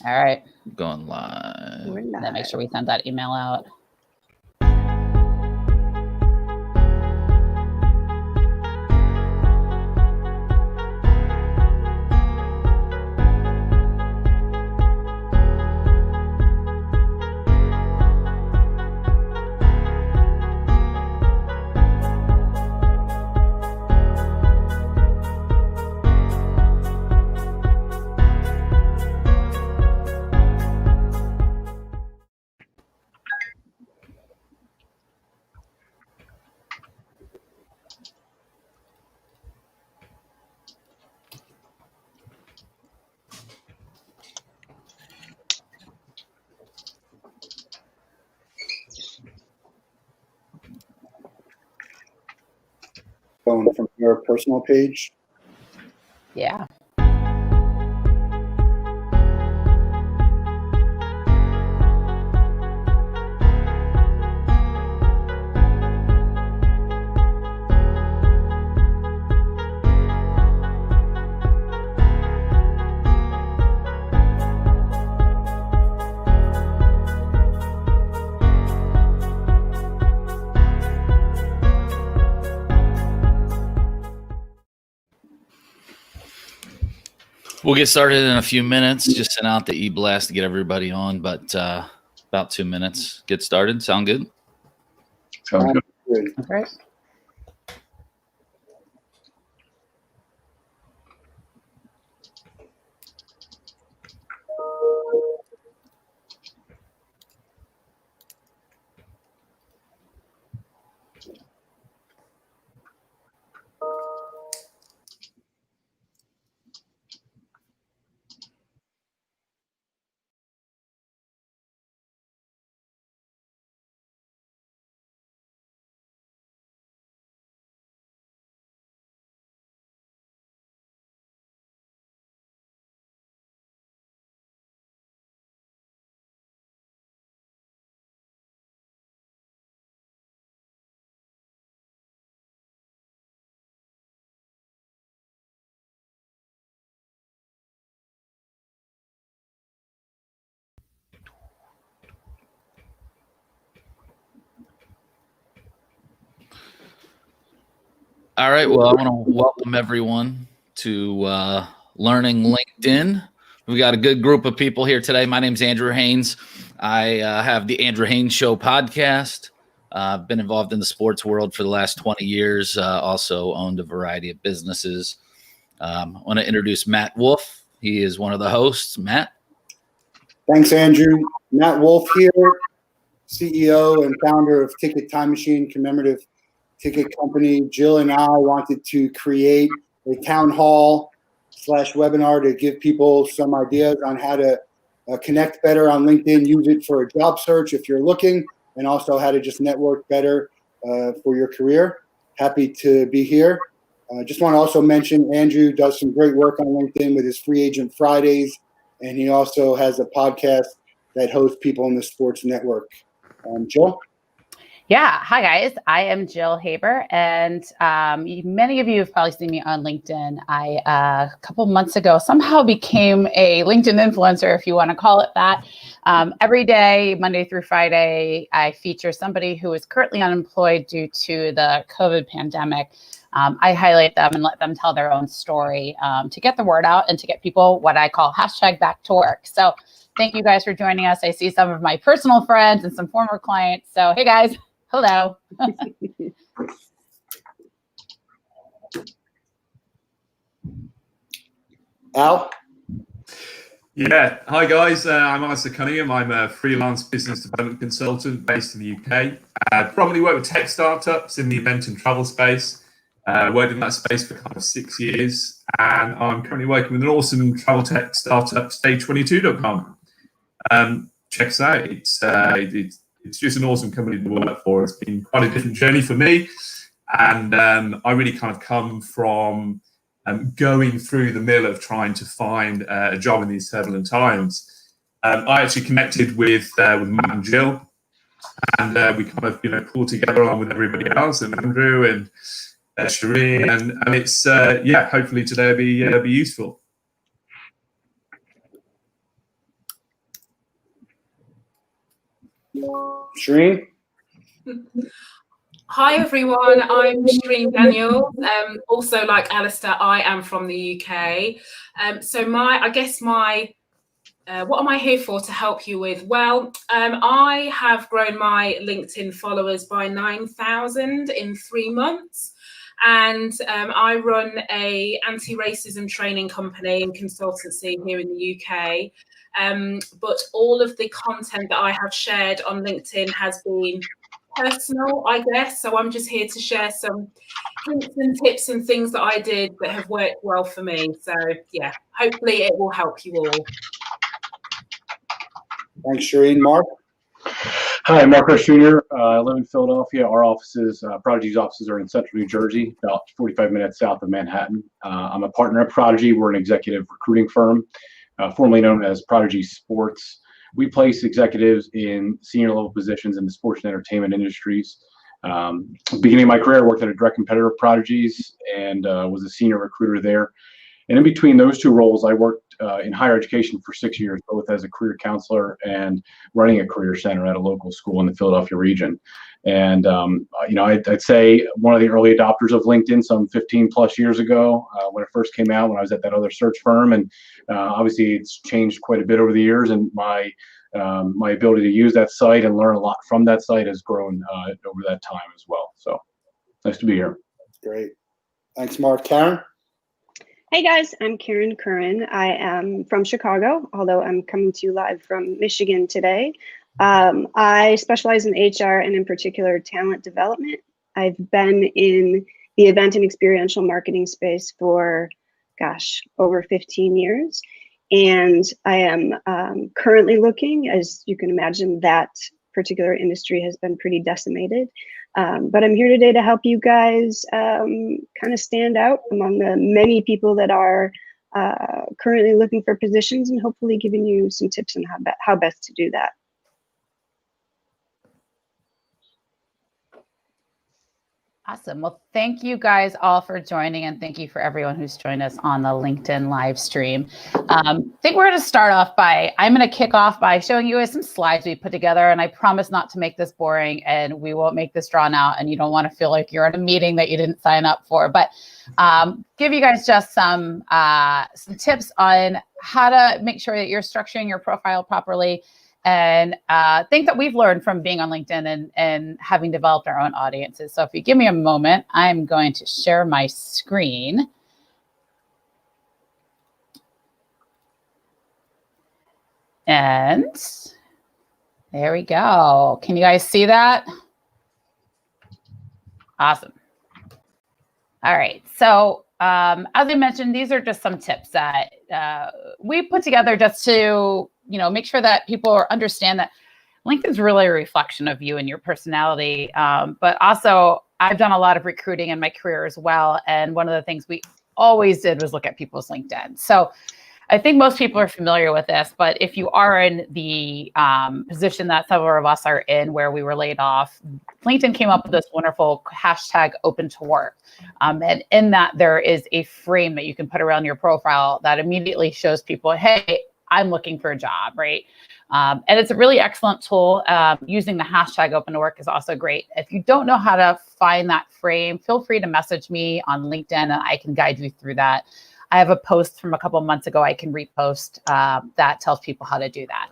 All right. Going live. Then make sure we send that email out. Going from your personal page. Yeah. We'll get started in a few minutes. Just sent out the e-blast to get everybody on, but about 2 minutes. Get started. Sound good? Sounds good. That's right. All right. Well, I want to welcome everyone to Learning LinkedIn. We got a good group of people here today. My name's Andrew Haines. I have the Andrew Haines Show podcast. I've been involved in the sports world for the last 20 years. Also owned a variety of businesses. I want to introduce Matt Wolf. He is one of the hosts. Matt. Thanks, Andrew. Matt Wolf here, CEO and founder of Ticket Time Machine, commemorative ticket company. Jill and I wanted to create a town hall / webinar to give people some ideas on how to connect better on LinkedIn, use it for a job search if you're looking, and also how to just network better for your career. Happy to be here. Just want to also mention Andrew does some great work on LinkedIn with his Free Agent Fridays, and he also has a podcast that hosts people in the sports network. Jill? Yeah. Hi, guys. I am Jill Haber, and many of you have probably seen me on LinkedIn. I, a couple months ago, somehow became a LinkedIn influencer, if you want to call it that. Every day, Monday through Friday, I feature somebody who is currently unemployed due to the COVID pandemic. I highlight them and let them tell their own story to get the word out and to get people what I call #back to work. So thank you guys for joining us. I see some of my personal friends and some former clients. So, hey, guys. Hello. Al? Yeah. Hi, guys. I'm Alastair Cunningham. I'm a freelance business development consultant based in the UK. Probably work with tech startups in the event and travel space. Worked in that space for kind of 6 years. And I'm currently working with an awesome travel tech startup, stage22.com. Check us out. It's just an awesome company to work for. It's been quite a different journey for me. And I really kind of come from going through the mill of trying to find a job in these turbulent times. I actually connected with Matt and Jill, and we kind of pulled together along with everybody else, and Andrew and Shereen, and it's hopefully today will be useful. Shereen? Hi everyone, I'm Shereen Daniels. Also, like Alastair, I am from the UK. What am I here for to help you with? Well, I have grown my LinkedIn followers by 9,000 in 3 months. And I run a anti-racism training company and consultancy here in the UK. But all of the content that I have shared on LinkedIn has been personal, I guess. So I'm just here to share some hints and tips and things that I did that have worked well for me. So yeah, hopefully it will help you all. Thanks, Shereen. Mark? Hi, I'm Mark Gress Jr. I live in Philadelphia. Our offices, Prodigy's offices are in central New Jersey, about 45 minutes south of Manhattan. I'm a partner at Prodigy. We're an executive recruiting firm, formerly known as Prodigy Sports. We place executives in senior level positions in the sports and entertainment industries. Beginning of my career, I worked at a direct competitor of Prodigy's and was a senior recruiter there. And in between those two roles, I worked in higher education for 6 years, both as a career counselor and running a career center at a local school in the Philadelphia region. And, I'd say one of the early adopters of LinkedIn some 15 plus years ago when it first came out, when I was at that other search firm. And obviously it's changed quite a bit over the years, and my ability to use that site and learn a lot from that site has grown over that time as well. So nice to be here. Great. Thanks, Mark. Karen? Hey guys, I'm Curran. I am from Chicago, although I'm coming to you live from Michigan today. I specialize in HR and in particular talent development. I've been in the event and experiential marketing space for, over 15 years. And I am currently looking, as you can imagine, that particular industry has been pretty decimated. But I'm here today to help you guys kind of stand out among the many people that are currently looking for positions, and hopefully giving you some tips on how best to do that. Awesome. Well, thank you guys all for joining, and thank you for everyone who's joined us on the LinkedIn live stream. I think we're going to start off I'm going to kick off by showing you some slides we put together, and I promise not to make this boring, and we won't make this drawn out, and you don't want to feel like you're at a meeting that you didn't sign up for, but give you guys just some tips on how to make sure that you're structuring your profile properly, and things that we've learned from being on LinkedIn and having developed our own audiences. So if you give me a moment, I'm going to share my screen. And there we go. Can you guys see that? Awesome. All right. So as I mentioned, these are just some tips that we put together just to make sure that people understand that LinkedIn is really a reflection of you and your personality. But also, I've done a lot of recruiting in my career as well. And one of the things we always did was look at people's LinkedIn. So I think most people are familiar with this, but if you are in the position that several of us are in where we were laid off, LinkedIn came up with this wonderful hashtag open to work. And in that, there is a frame that you can put around your profile that immediately shows people, hey, I'm looking for a job, right? And it's a really excellent tool. Using the hashtag open to work is also great. If you don't know how to find that frame, feel free to message me on LinkedIn and I can guide you through that. I have a post from a couple of months ago I can repost that tells people how to do that.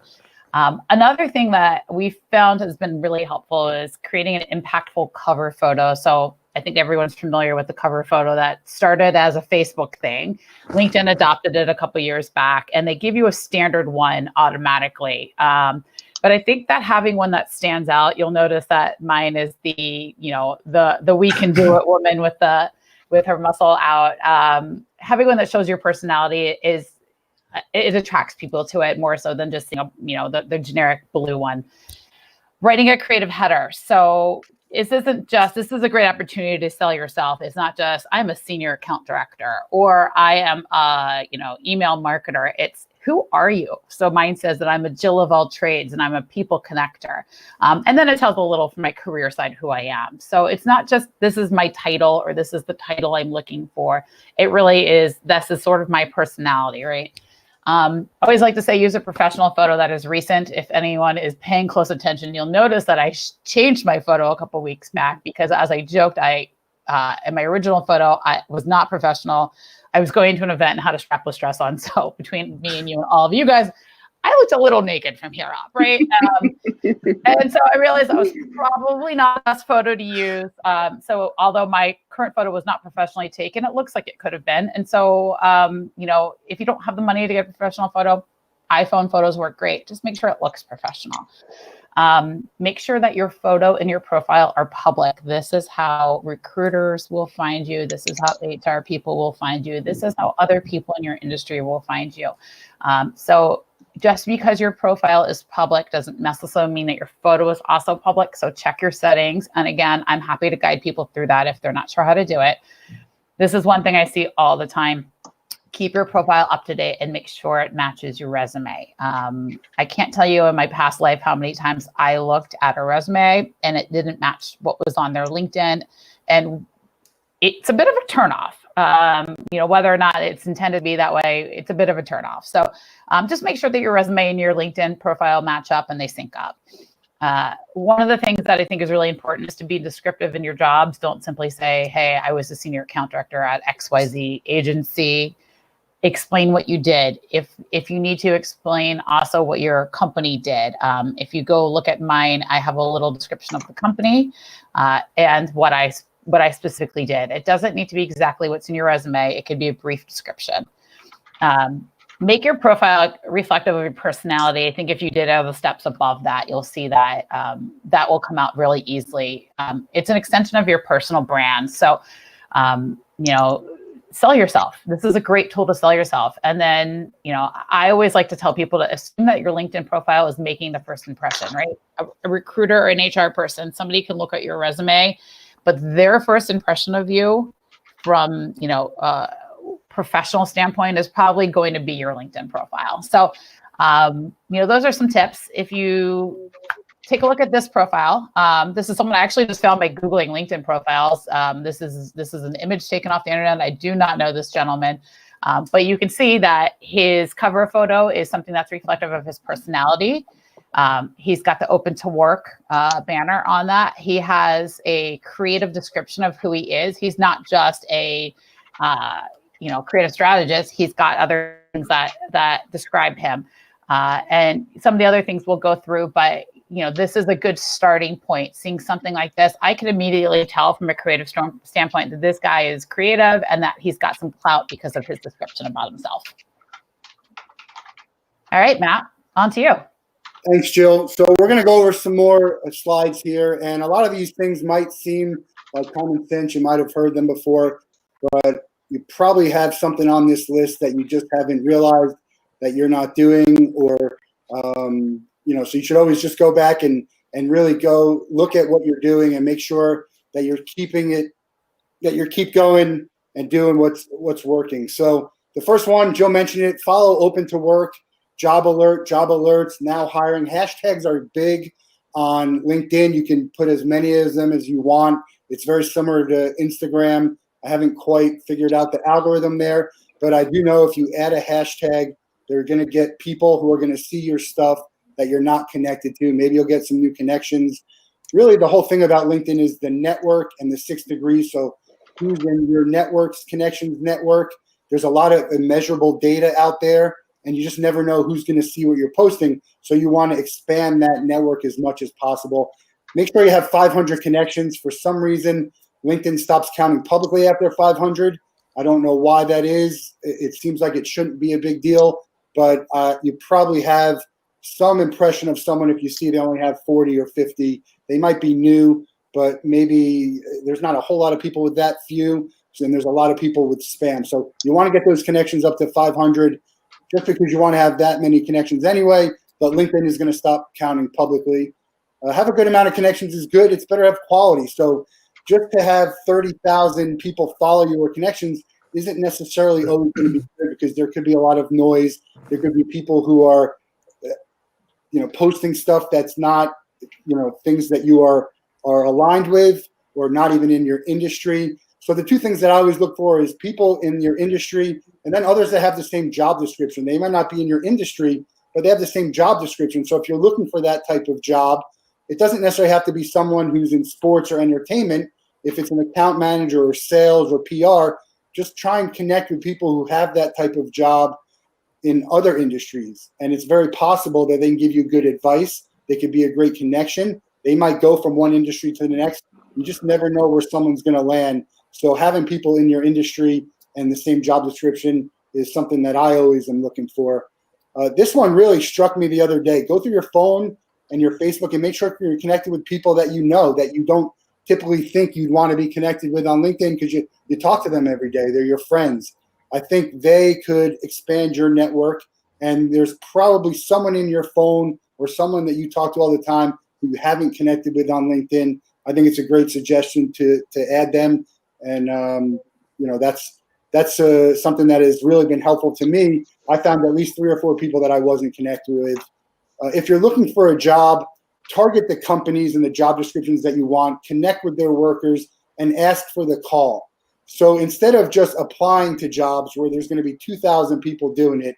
Another thing that we found has been really helpful is creating an impactful cover photo. So I think everyone's familiar with the cover photo that started as a Facebook thing. LinkedIn adopted it a couple years back, and they give you a standard one automatically. But I think that having one that stands out, you'll notice that mine is the we can do it woman with her muscle out. Having one that shows your personality it attracts people to it more so than just the generic blue one. Writing a creative header. So this is a great opportunity to sell yourself. It's not just I'm a senior account director or I am a email marketer. It's who are you? So mine says that I'm a Jill of all trades and I'm a people connector. And then it tells a little from my career side who I am. So it's not just this is my title or this is the title I'm looking for. It really is, this is sort of my personality, right? I always like to say use a professional photo that is recent. If anyone is paying close attention, you'll notice that I changed my photo a couple weeks back because, as I joked, in my original photo, I was not professional. I was going to an event and had a strapless dress on. So between me and you and all of you guys, I looked a little naked from here up, right? And so I realized that was probably not the best photo to use. So although my current photo was not professionally taken, it looks like it could have been. And so, if you don't have the money to get a professional photo, iPhone photos work great. Just make sure it looks professional. Make sure that your photo and your profile are public. This is how recruiters will find you. This is how HR people will find you. This is how other people in your industry will find you. So just because your profile is public doesn't necessarily mean that your photo is also public. So check your settings. And again, I'm happy to guide people through that if they're not sure how to do it. This is one thing I see all the time. Keep your profile up to date and make sure it matches your resume. I can't tell you in my past life how many times I looked at a resume and it didn't match what was on their LinkedIn. And it's a bit of a turnoff. Whether or not it's intended to be that way, it's a bit of a turnoff. So just make sure that your resume and your LinkedIn profile match up and they sync up. One of the things that I think is really important is to be descriptive in your jobs. Don't simply say, hey, I was a senior account director at XYZ agency. Explain what you did. If you need to explain also what your company did. If you go look at mine, I have a little description of the company and what I specifically did. It doesn't need to be exactly what's in your resume. It could be a brief description. Make your profile reflective of your personality. I think if you did all the steps above that, you'll see that that will come out really easily. It's an extension of your personal brand. So, sell yourself. This is a great tool to sell yourself. And then, I always like to tell people to assume that your LinkedIn profile is making the first impression, right? A recruiter or an HR person, somebody can look at your resume, but their first impression of you from, professional standpoint is probably going to be your LinkedIn profile. So, those are some tips. If you take a look at this profile, this is someone I actually just found by Googling LinkedIn profiles. This is an image taken off the internet. I do not know this gentleman, but you can see that his cover photo is something that's reflective of his personality. He's got the open to work banner on that. He has a creative description of who he is. He's not just a creative strategist. He's got other things that describe him. And some of the other things we'll go through, but this is a good starting point. Seeing something like this, I can immediately tell from a creative standpoint that this guy is creative and that he's got some clout because of his description about himself. All right, Matt, on to you. Thanks, Jill. So we're going to go over some more slides here. And a lot of these things might seem like common sense. You might have heard them before, but you probably have something on this list that you just haven't realized that you're not doing, or, so you should always just go back and really go look at what you're doing and make sure that you're keeping it, that you keep going and doing what's working. So the first one, Jill mentioned it, follow open to work, job alerts, now hiring. Hashtags are big on LinkedIn. You can put as many of them as you want. It's very similar to Instagram. I haven't quite figured out the algorithm there, but I do know if you add a hashtag, they're going to get people who are going to see your stuff that you're not connected to. Maybe you'll get some new connections. Really, the whole thing about LinkedIn is the network and the 6 degrees. So who's in your network's connections network? There's a lot of immeasurable data out there, and you just never know who's going to see what you're posting. So you want to expand that network as much as possible. Make sure you have 500 connections. For some reason, LinkedIn stops counting publicly after 500. I don't know why that is. It seems like it shouldn't be a big deal, but you probably have some impression of someone if you see they only have 40 or 50. They might be new, but maybe there's not a whole lot of people with that few, and there's a lot of people with spam. So you want to get those connections up to 500 just because you want to have that many connections anyway, but LinkedIn is going to stop counting publicly. Have a good amount of connections is good. It's better to have quality. So just to have 30,000 people follow you or connections isn't necessarily always going to be good, because there could be a lot of noise. There could be people who are, posting stuff that's not, things that you are aligned with, or not even in your industry. So the two things that I always look for is people in your industry and then others that have the same job description. They might not be in your industry, but they have the same job description. So if you're looking for that type of job, it doesn't necessarily have to be someone who's in sports or entertainment. If it's an account manager or sales or PR, just try and connect with people who have that type of job in other industries. And it's very possible that they can give you good advice. They could be a great connection. They might go from one industry to the next. You just never know where someone's going to land. So having people in your industry and the same job description is something that I always am looking for. This one really struck me the other day. Go through your phone and your Facebook and make sure you're connected with people that you know, that you don't typically think you'd want to be connected with on LinkedIn because you talk to them every day. They're your friends. I think they could expand your network, and there's probably someone in your phone or someone that you talk to all the time who you haven't connected with on LinkedIn. I think it's a great suggestion to add them. And, that's something that has really been helpful to me. I found at least 3 or 4 people that I wasn't connected with. If you're looking for a job, target the companies and the job descriptions that you want, connect with their workers, and ask for the call. So instead of just applying to jobs where there's going to be 2,000 people doing it,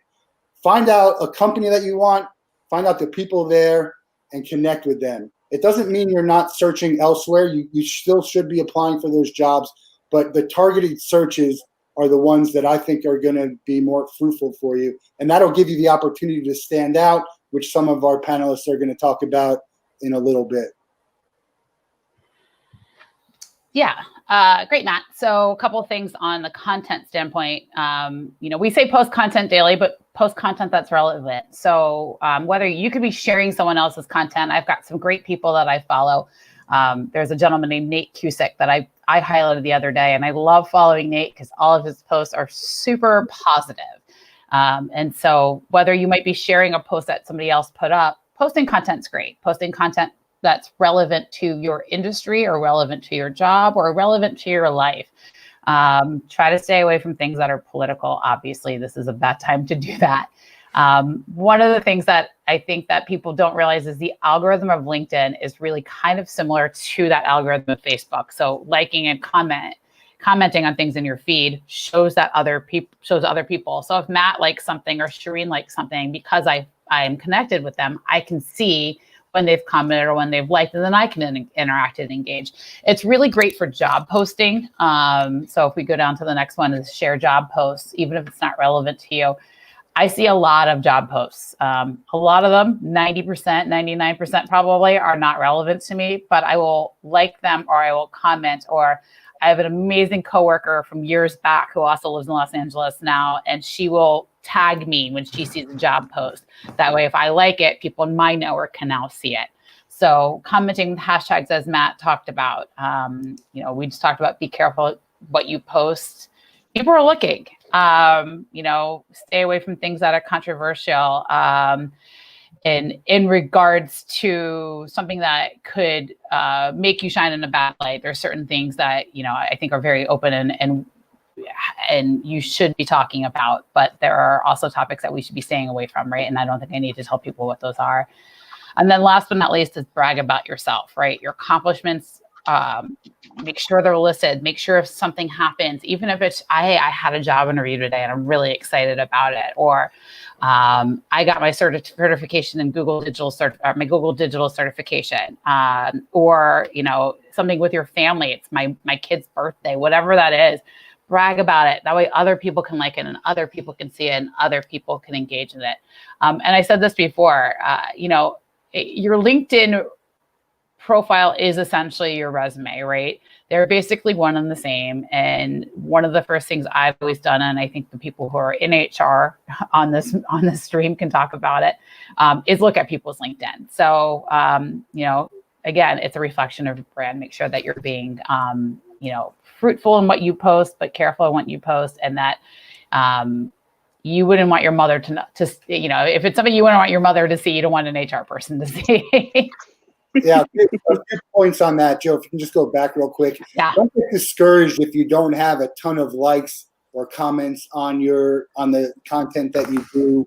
find out a company that you want, find out the people there, and connect with them. It doesn't mean you're not searching elsewhere. You still should be applying for those jobs, but the targeted searches are the ones that I think are going to be more fruitful for you. And that'll give you the opportunity to stand out, which some of our panelists are going to talk about in a little bit. Yeah, great, Matt. So a couple of things on the content standpoint. We say post content daily, but post content that's relevant. So whether you could be sharing someone else's content, I've got some great people that I follow. There's a gentleman named Nate Cusick that I highlighted the other day, and I love following Nate because all of his posts are super positive. And so whether you might be sharing a post that somebody else put up, posting content's great. Posting content that's relevant to your industry or relevant to your job or relevant to your life. Try to stay away from things that are political. Obviously, this is a bad time to do that. One of the things that I think that people don't realize is the algorithm of LinkedIn is really kind of similar to that algorithm of Facebook. So liking and commenting on things in your feed shows other people. So if Matt likes something or Shereen likes something, because I am connected with them, I can see when they've commented or when they've liked, and then I can interact and engage. It's really great for job posting. So if we go down to the next one is share job posts, even if it's not relevant to you. I see a lot of job posts. A lot of them, 90%, 99% probably are not relevant to me, but I will like them or I will comment. Or I have an amazing coworker from years back who also lives in Los Angeles now, and she will tag me when she sees a job post. That way, if I like it, people in my network can now see it. So commenting with hashtags, as Matt talked about, we just talked about be careful what you post. People are looking. Stay away from things that are controversial. And in regards to something that could make you shine in a bad light, there's certain things that I think are very open and you should be talking about, but there are also topics that we should be staying away from, right? And I don't think I need to tell people what those are. And then last but not least is brag about yourself, right? Your accomplishments. Make sure they're listed. Make sure if something happens, even if it's, I had a job interview today and I'm really excited about it, or I got my certification in Google Digital my Google Digital certification, or something with your family. It's my kid's birthday, whatever that is. Brag about it. That way other people can like it and other people can see it and other people can engage in it. And I said this before, your LinkedIn profile is essentially your resume, right? They're basically one and the same. And one of the first things I've always done, and I think the people who are in HR on this stream can talk about it, is look at people's LinkedIn. So, again, it's a reflection of your brand. Make sure that you're being, fruitful in what you post, but careful in what you post, and that you wouldn't want your mother to if it's something you wouldn't want your mother to see, you don't want an HR person to see. Yeah, a few points on that, Joe. If you can just go back real quick. Yeah. Don't get discouraged if you don't have a ton of likes or comments on the content that you do.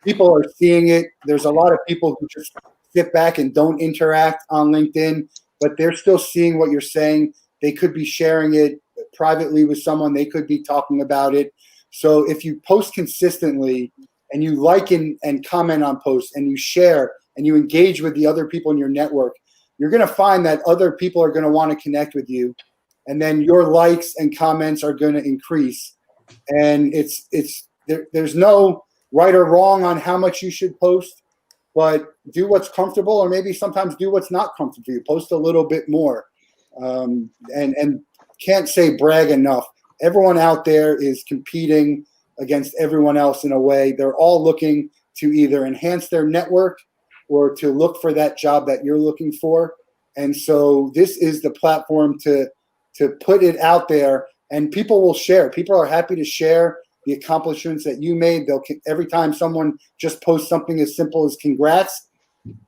People are seeing it. There's a lot of people who just sit back and don't interact on LinkedIn, but they're still seeing what you're saying. They could be sharing it privately with someone, they could be talking about it. So if you post consistently and you like and comment on posts and you share and you engage with the other people in your network, you're going to find that other people are going to want to connect with you. And then your likes and comments are going to increase. And there's no right or wrong on how much you should post, but do what's comfortable, or maybe sometimes do what's not comfortable for you. Post a little bit more. And can't say brag enough. Everyone out there is competing against everyone else in a way. They're all looking to either enhance their network or to look for that job that you're looking for. And so this is the platform to put it out there, and people will share. People are happy to share the accomplishments that you made. Every time someone just posts something as simple as congrats,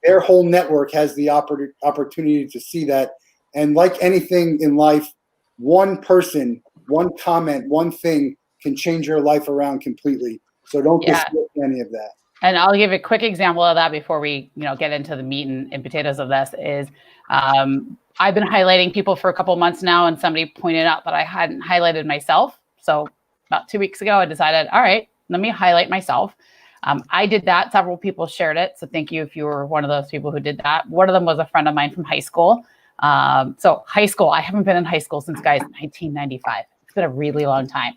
their whole network has the opportunity to see that. And like anything in life, one person, one comment, one thing can change your life around completely. So don't dismiss any of that. And I'll give a quick example of that before we, get into the meat and potatoes of this. Is I've been highlighting people for a couple months now, and somebody pointed out that I hadn't highlighted myself. So about 2 weeks ago, I decided, all right, let me highlight myself. I did that. Several people shared it. So thank you if you were one of those people who did that. One of them was a friend of mine from high school. So high school, I haven't been in high school since 1995. It's been a really long time.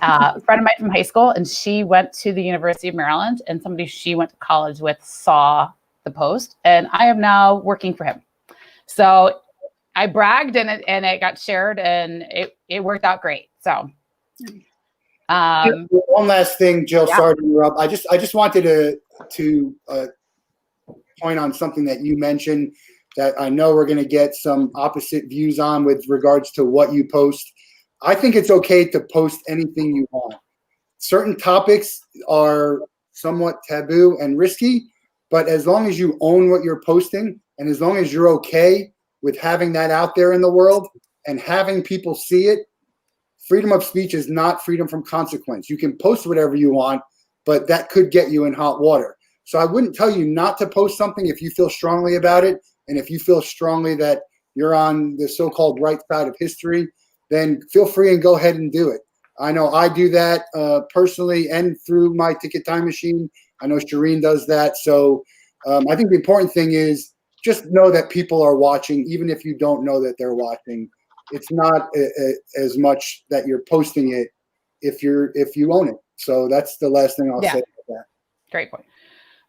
A friend of mine from high school, and she went to the University of Maryland, and somebody she went to college with saw the post, and I am now working for him. So I bragged, and it got shared, and it worked out great. So one last thing, Jill, sorry to interrupt. I just wanted to point on something that you mentioned that I know we're going to get some opposite views on with regards to what you post. I think it's okay to post anything you want. Certain topics are somewhat taboo and risky, but as long as you own what you're posting, and as long as you're okay with having that out there in the world and having people see it, freedom of speech is not freedom from consequence. You can post whatever you want, but that could get you in hot water. So I wouldn't tell you not to post something if you feel strongly about it, and if you feel strongly that you're on the so-called right side of history, then feel free and go ahead and do it. I know I do that personally and through my Ticket Time Machine. I know Shereen does that. So I think the important thing is just know that people are watching, even if you don't know that they're watching. It's not as much that you're posting it if you own it. So that's the last thing I'll say about that. Great point.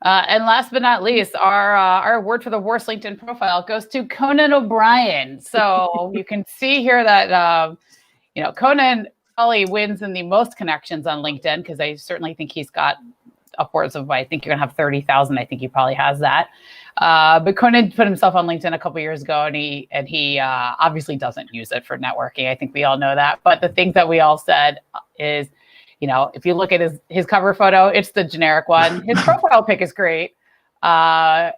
And last but not least, our award for the worst LinkedIn profile goes to Conan O'Brien. So you can see here that, Conan probably wins in the most connections on LinkedIn, because I certainly think he's got upwards of, I think you're going to have 30,000. I think he probably has that. But Conan put himself on LinkedIn a couple years ago, and he obviously doesn't use it for networking. I think we all know that. But the things that we all said is, if you look at his cover photo, it's the generic one. His profile pic is great. But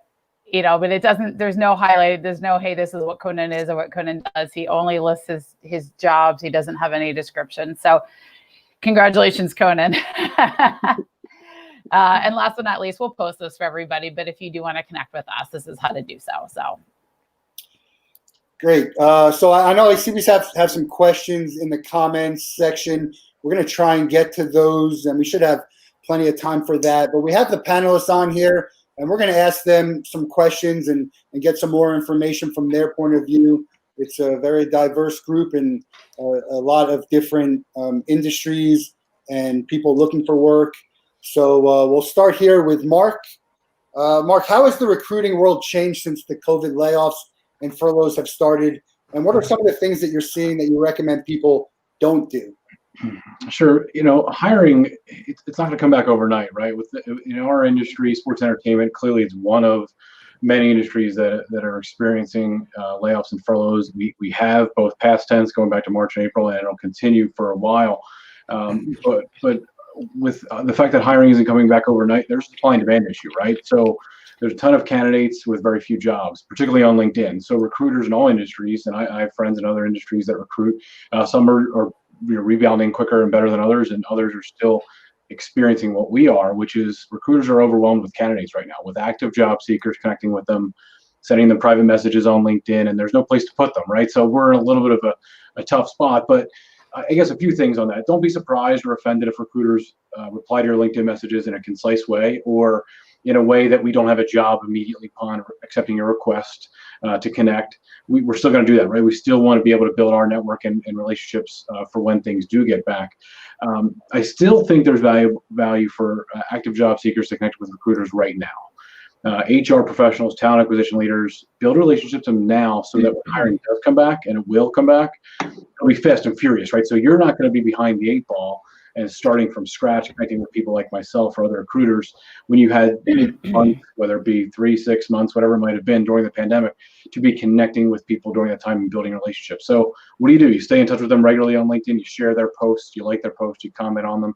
it doesn't, there's no highlight. There's no, hey, this is what Conan is or what Conan does. He only lists his jobs. He doesn't have any description. So congratulations, Conan. And last but not least, we'll post this for everybody. But if you do want to connect with us, this is how to do so. So great. So I know I see we have some questions in the comments section. We're going to try and get to those, and we should have plenty of time for that. But we have the panelists on here, and we're going to ask them some questions and get some more information from their point of view. It's a very diverse group and a lot of different industries and people looking for work. So we'll start here with Mark. Mark, how has the recruiting world changed since the COVID layoffs and furloughs have started? And what are some of the things that you're seeing that you recommend people don't do? Sure. Hiring, it's not going to come back overnight, right? With our industry, sports entertainment, clearly it's one of many industries that are experiencing layoffs and furloughs. We have both past tense going back to March and April, and it'll continue for a while. But with the fact that hiring isn't coming back overnight, there's a supply and demand issue, right? So there's a ton of candidates with very few jobs, particularly on LinkedIn. So recruiters in all industries, and I have friends in other industries that recruit. Some are rebounding quicker and better than others, and others are still experiencing what we are, which is recruiters are overwhelmed with candidates right now, with active job seekers connecting with them, sending them private messages on LinkedIn, and there's no place to put them, right? So we're in a little bit of a tough spot, but I guess a few things on that. Don't be surprised or offended if recruiters reply to your LinkedIn messages in a concise way or in a way that we don't have a job immediately upon accepting your request to connect. We're still going to do that, right? We still want to be able to build our network and relationships for when things do get back. I still think there's value for active job seekers to connect with recruiters right now. HR professionals, talent acquisition leaders, build relationships with them now so that when hiring does come back, and it will come back, it'll be fast and furious, right? So you're not going to be behind the 8 ball and starting from scratch, connecting with people like myself or other recruiters when you had months, whether it be 3, 6 months, whatever it might have been during the pandemic, to be connecting with people during that time and building relationships. So what do? You stay in touch with them regularly on LinkedIn, you share their posts, you like their posts, you comment on them.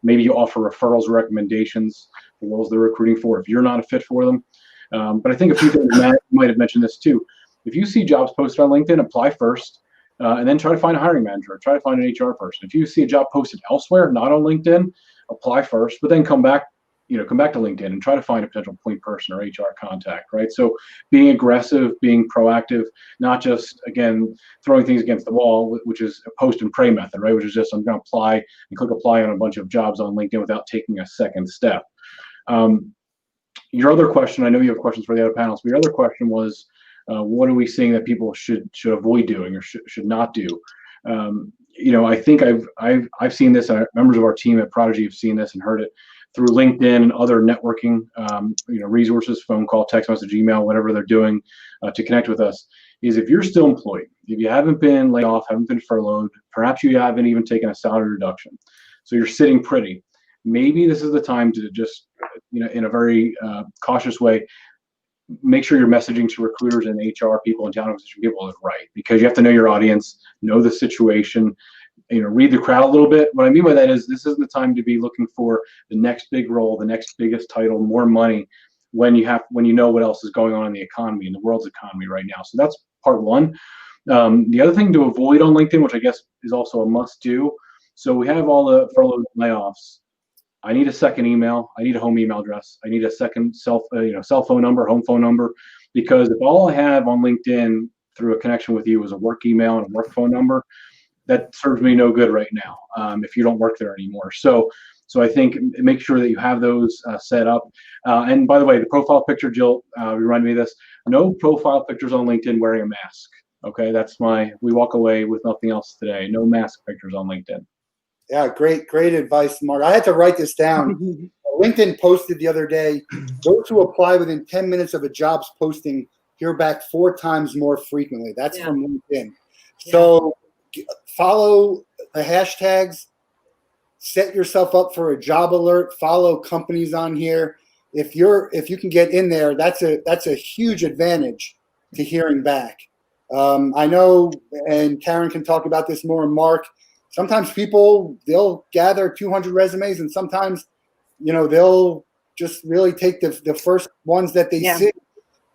Maybe you offer referrals or recommendations for roles they're recruiting for if you're not a fit for them. But I think a few things, Matt, you might have mentioned this too. If you see jobs posted on LinkedIn, apply first. And then try to find a hiring manager, or try to find an HR person. If you see a job posted elsewhere, not on LinkedIn, apply first, but then come back to LinkedIn and try to find a potential point person or HR contact, right? So being aggressive, being proactive, not just, again, throwing things against the wall, which is a post and pray method, right? Which is just, I'm going to apply and click apply on a bunch of jobs on LinkedIn without taking a second step. Your other question, I know you have questions for the other panels, but your other question was, what are we seeing that people should avoid doing or should not do? I think I've seen this. Members of our team at Prodigy have seen this and heard it through LinkedIn and other networking, resources, phone call, text message, email, whatever they're doing to connect with us. Is if you're still employed, if you haven't been laid off, haven't been furloughed, perhaps you haven't even taken a salary reduction, so you're sitting pretty. Maybe this is the time to just, in a very cautious way, make sure your messaging to recruiters and HR people and talent acquisition people is right, because you have to know your audience, know the situation, read the crowd a little bit. What I mean by that is this isn't the time to be looking for the next big role, the next biggest title, more money when you know what else is going on in the economy, in the world's economy right now. So that's part one. The other thing to avoid on LinkedIn, which I guess is also a must do. So we have all the furlough layoffs. I need a second email. I need a home email address. I need a second cell phone number, home phone number, because if all I have on LinkedIn through a connection with you is a work email and a work phone number, that serves me no good right now if you don't work there anymore. So I think make sure that you have those set up. And by the way, the profile picture, Jill, reminded me of this. No profile pictures on LinkedIn wearing a mask. Okay, we walk away with nothing else today. No mask pictures on LinkedIn. Yeah, great advice, Mark. I had to write this down. LinkedIn posted the other day, those who apply within 10 minutes of a job's posting hear back 4 times more frequently. That's from LinkedIn. Yeah. So follow the hashtags, set yourself up for a job alert, follow companies on here. If you can get in there, that's a huge advantage to hearing back. I know, and Karen can talk about this more, and Mark, sometimes they'll gather 200 resumes, and sometimes, they'll just really take the first ones that they see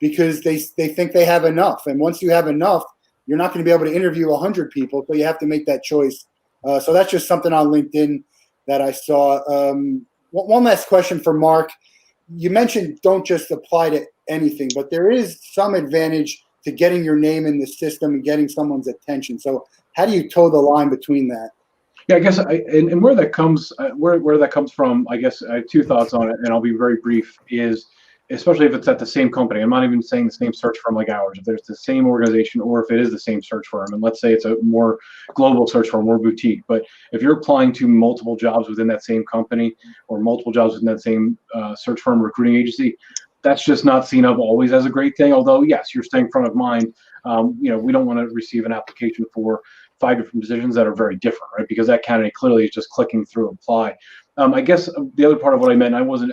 because they think they have enough. And once you have enough, you're not going to be able to interview 100 people, so you have to make that choice. So that's just something on LinkedIn that I saw. One last question for Mark. You mentioned don't just apply to anything, but there is some advantage to getting your name in the system and getting someone's attention. So how do you toe the line between that? Yeah, I guess, and where that comes, where that comes from, I guess I have 2 thoughts on it, and I'll be very brief. Is especially if it's at the same company. I'm not even saying the same search firm like ours. If there's the same organization, or if it is the same search firm, and let's say it's a more global search firm, more boutique. But if you're applying to multiple jobs within that same company, or multiple jobs within that same search firm recruiting agency, that's just not seen of always as a great thing. Although, yes, you're staying front of mind. We don't want to receive an application for 5 different positions that are very different, right? Because that candidate clearly is just clicking through apply. I guess the other part of what I meant, I wasn't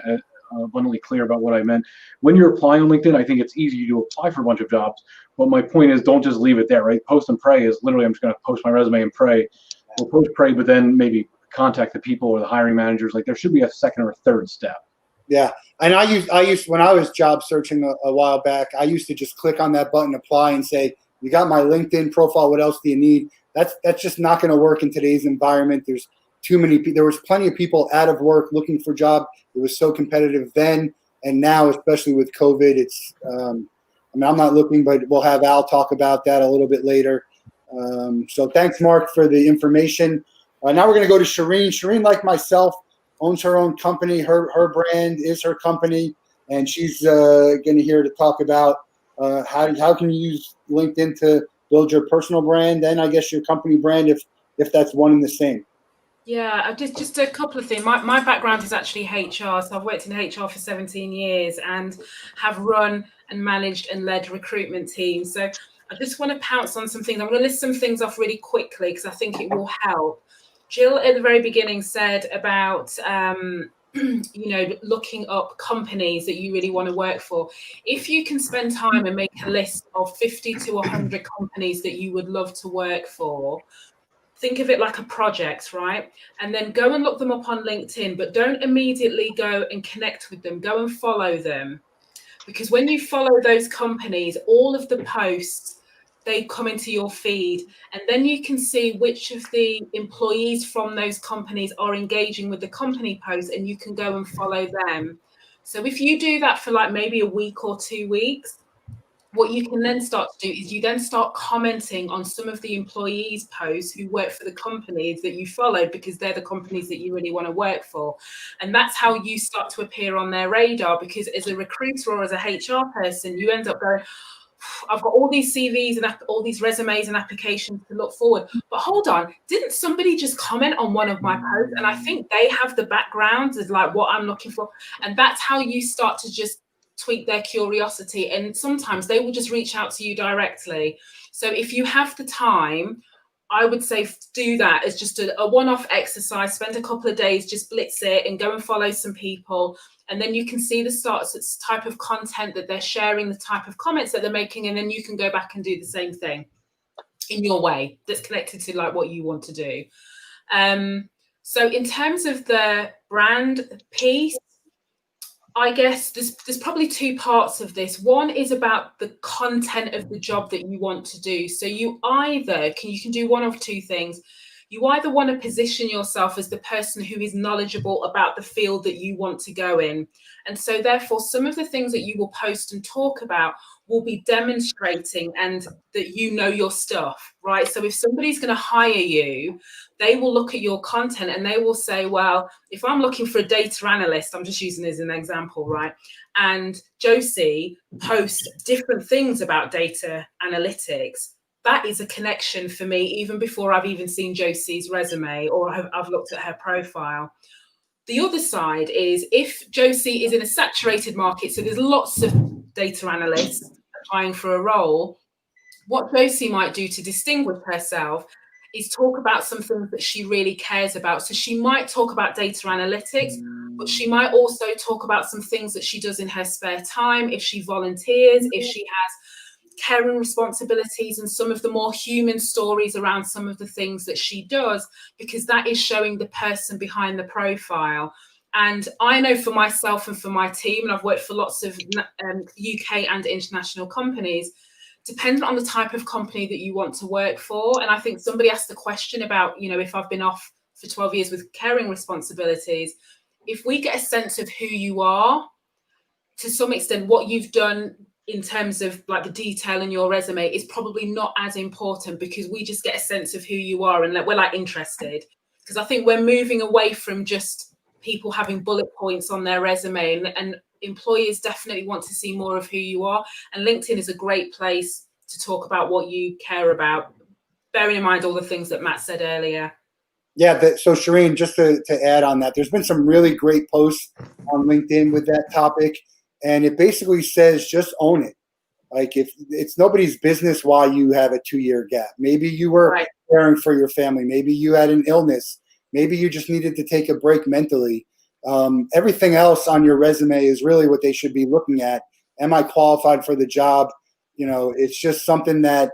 abundantly clear about what I meant. When you're applying on LinkedIn, I think it's easy to apply for a bunch of jobs. But my point is, don't just leave it there, right? Post and pray is literally, I'm just going to post my resume and pray. We'll post, pray, but then maybe contact the people or the hiring managers. Like there should be a second or a third step. Yeah. And I used when I was job searching a while back, I used to just click on that button, apply, and say, you got my LinkedIn profile. What else do you need? That's just not going to work in today's environment. There was plenty of people out of work looking for a job. It was so competitive then, and now, especially with COVID, it's. I'm not looking, but we'll have Al talk about that a little bit later. So thanks, Mark, for the information. Now we're going to go to Shereen. Shereen, like myself, owns her own company. Her brand is her company, and she's going to here to talk about how can you use LinkedIn to build your personal brand and I guess your company brand if that's one and the same. Yeah, just a couple of things. My background is actually HR, so I've worked in HR for 17 years and have run and managed and led recruitment teams. So I just want to pounce on some things. I'm going to list some things off really quickly because I think it will help. Jill at the very beginning said about looking up companies that you really want to work for. If you can spend time and make a list of 50 to 100 companies that you would love to work for, think of it like a project, right? And then go and look them up on LinkedIn, but don't immediately go and connect with them. Go and follow them. Because when you follow those companies, all of the posts, they come into your feed. And then you can see which of the employees from those companies are engaging with the company posts, and you can go and follow them. So if you do that for like maybe a week or 2 weeks, what you can then start to do is you then start commenting on some of the employees' posts who work for the companies that you followed because they're the companies that you really want to work for. And that's how you start to appear on their radar, because as a recruiter or as a HR person, you end up going, I've got all these CVs and all these resumes and applications to look forward. But hold on, didn't somebody just comment on one of my posts? And I think they have the background as like what I'm looking for. And that's how you start to just tweak their curiosity, and sometimes they will just reach out to you directly. So if you have the time, I would say do that as just a one-off exercise. Spend a couple of days, just blitz it and go and follow some people, and then you can see the type of content that they're sharing, the type of comments that they're making, and then you can go back and do the same thing in your way that's connected to like what you want to do. So in terms of the brand piece, I guess there's probably two parts of this. One is about the content of the job that you want to do. So you can do one of two things. You either want to position yourself as the person who is knowledgeable about the field that you want to go in. And so therefore, some of the things that you will post and talk about will be demonstrating and that you know your stuff, right? So if somebody's going to hire you, they will look at your content and they will say, well, if I'm looking for a data analyst, I'm just using as an example, right? And Josie posts different things about data analytics, that is a connection for me, even before I've even seen Josie's resume or I've looked at her profile. The other side is if Josie is in a saturated market, so there's lots of data analysts applying for a role, what Josie might do to distinguish herself is talk about some things that she really cares about. So she might talk about data analytics, but she might also talk about some things that she does in her spare time, if she volunteers, if she has caring responsibilities, and some of the more human stories around some of the things that she does, because that is showing the person behind the profile. And I know for myself and for my team, and I've worked for lots of UK and international companies, depending on the type of company that you want to work for. And I think somebody asked the question about, if I've been off for 12 years with caring responsibilities, if we get a sense of who you are, to some extent, what you've done in terms of like the detail in your resume is probably not as important, because we just get a sense of who you are and we're like interested. Because I think we're moving away from just people having bullet points on their resume, and employers definitely want to see more of who you are. And LinkedIn is a great place to talk about what you care about, bearing in mind all the things that Matt said earlier. Yeah, so Shereen, just to add on that, there's been some really great posts on LinkedIn with that topic. And it basically says, just own it. Like, if it's nobody's business why you have a 2-year gap. Maybe you were caring for your family. Maybe you had an illness. Maybe you just needed to take a break mentally. Everything else on your resume is really what they should be looking at. Am I qualified for the job? It's just something that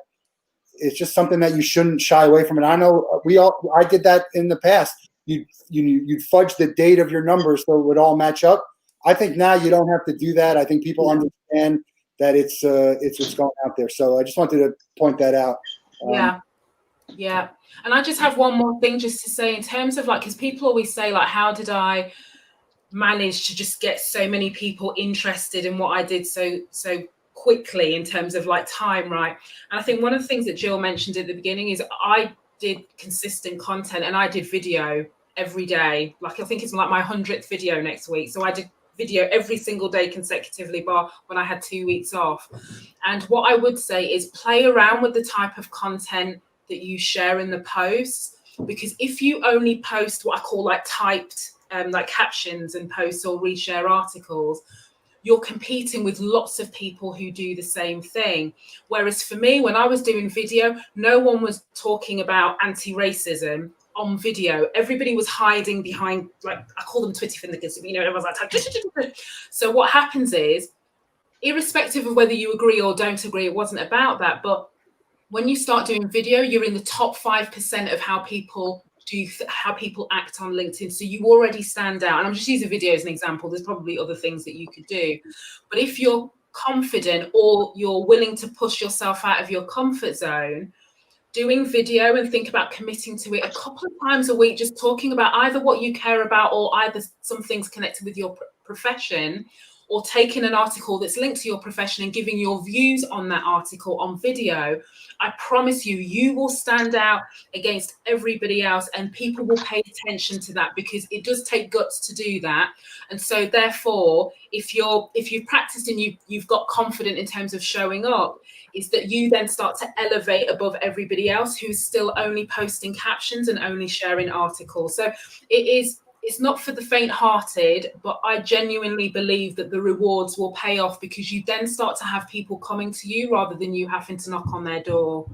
you shouldn't shy away from. And I know I did that in the past. You'd fudge the date of your numbers so it would all match up. I think now you don't have to do that. I think people understand that it's what's going out there. So I just wanted to point that out. Yeah. And I just have one more thing just to say in terms of because people always say how did I manage to just get so many people interested in what I did so quickly in terms of like time, right? And I think one of the things that Jill mentioned at the beginning is I did consistent content, and I did video every day. Like I think it's like my 100th video next week. So I did video every single day consecutively, bar when I had 2 weeks off. And what I would say is play around with the type of content that you share in the posts, because if you only post what I call like typed like captions and posts or reshare articles, you're competing with lots of people who do the same thing. Whereas for me, when I was doing video, no one was talking about anti-racism on video. Everybody was hiding behind, like, I call them Twitter fingers, you know, everyone's like, so what happens is, irrespective of whether you agree or don't agree, it wasn't about that. But when you start doing video, you're in the top 5% of how people act on LinkedIn. So you already stand out. And I'm just using video as an example. There's probably other things that you could do. But if you're confident or you're willing to push yourself out of your comfort zone, doing video and think about committing to it a couple of times a week, just talking about either what you care about or either some things connected with your profession, or taking an article that's linked to your profession and giving your views on that article on video, I promise you, you will stand out against everybody else, and people will pay attention to that, because it does take guts to do that. And so therefore, if you've practiced and you've got confident in terms of showing up, is that you then start to elevate above everybody else who's still only posting captions and only sharing articles. So it's not for the faint-hearted, but I genuinely believe that the rewards will pay off, because you then start to have people coming to you rather than you having to knock on their door.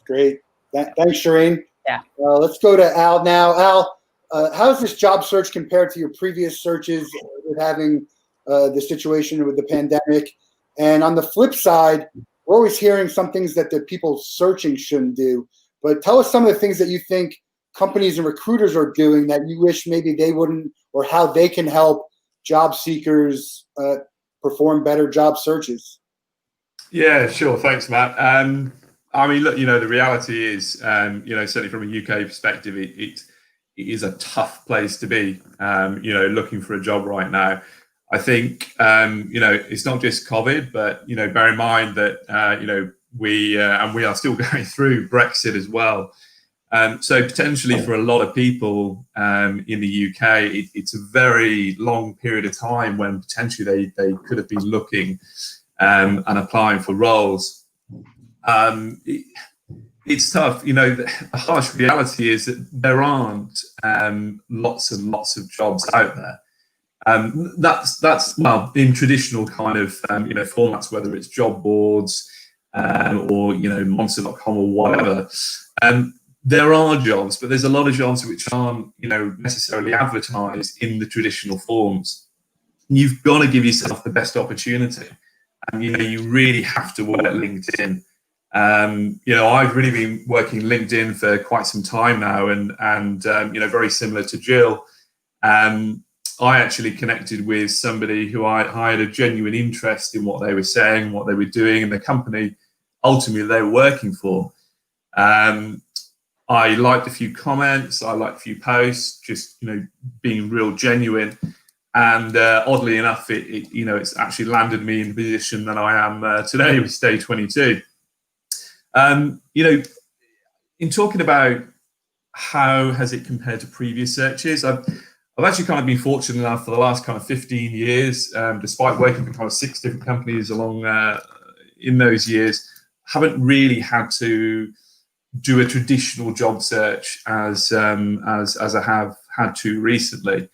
Great. Thanks, Shereen. Yeah. Let's go to Al now. Al, how's this job search compared to your previous searches with having the situation with the pandemic? And on the flip side, we're always hearing some things that the people searching shouldn't do. But tell us some of the things that you think companies and recruiters are doing that you wish maybe they wouldn't, or how they can help job seekers perform better job searches. Yeah, sure. Thanks, Matt. I mean, look, the reality is, certainly from a UK perspective, it is a tough place to be, looking for a job right now. I think, it's not just COVID, but, bear in mind that, we are still going through Brexit as well. So potentially for a lot of people in the UK, it's a very long period of time when potentially they could have been looking and applying for roles. It's tough. The harsh reality is that there aren't lots and lots of jobs out there. That's well, in traditional kind of formats, whether it's job boards or Monster.com or whatever. There are jobs, but there's a lot of jobs which aren't, necessarily advertised in the traditional forms. You've got to give yourself the best opportunity, and you really have to work LinkedIn. I've really been working LinkedIn for quite some time now, and very similar to Jill, I actually connected with somebody who I had a genuine interest in what they were saying, what they were doing, and the company ultimately they were working for. I liked a few comments, I liked a few posts, just being real genuine, and oddly enough, it's actually landed me in the position that I am today with Stay 22. In talking about how has it compared to previous searches, I've actually kind of been fortunate enough for the last kind of 15 years, despite working for kind of 6 different companies along in those years, haven't really had to do a traditional job search as I have had to recently.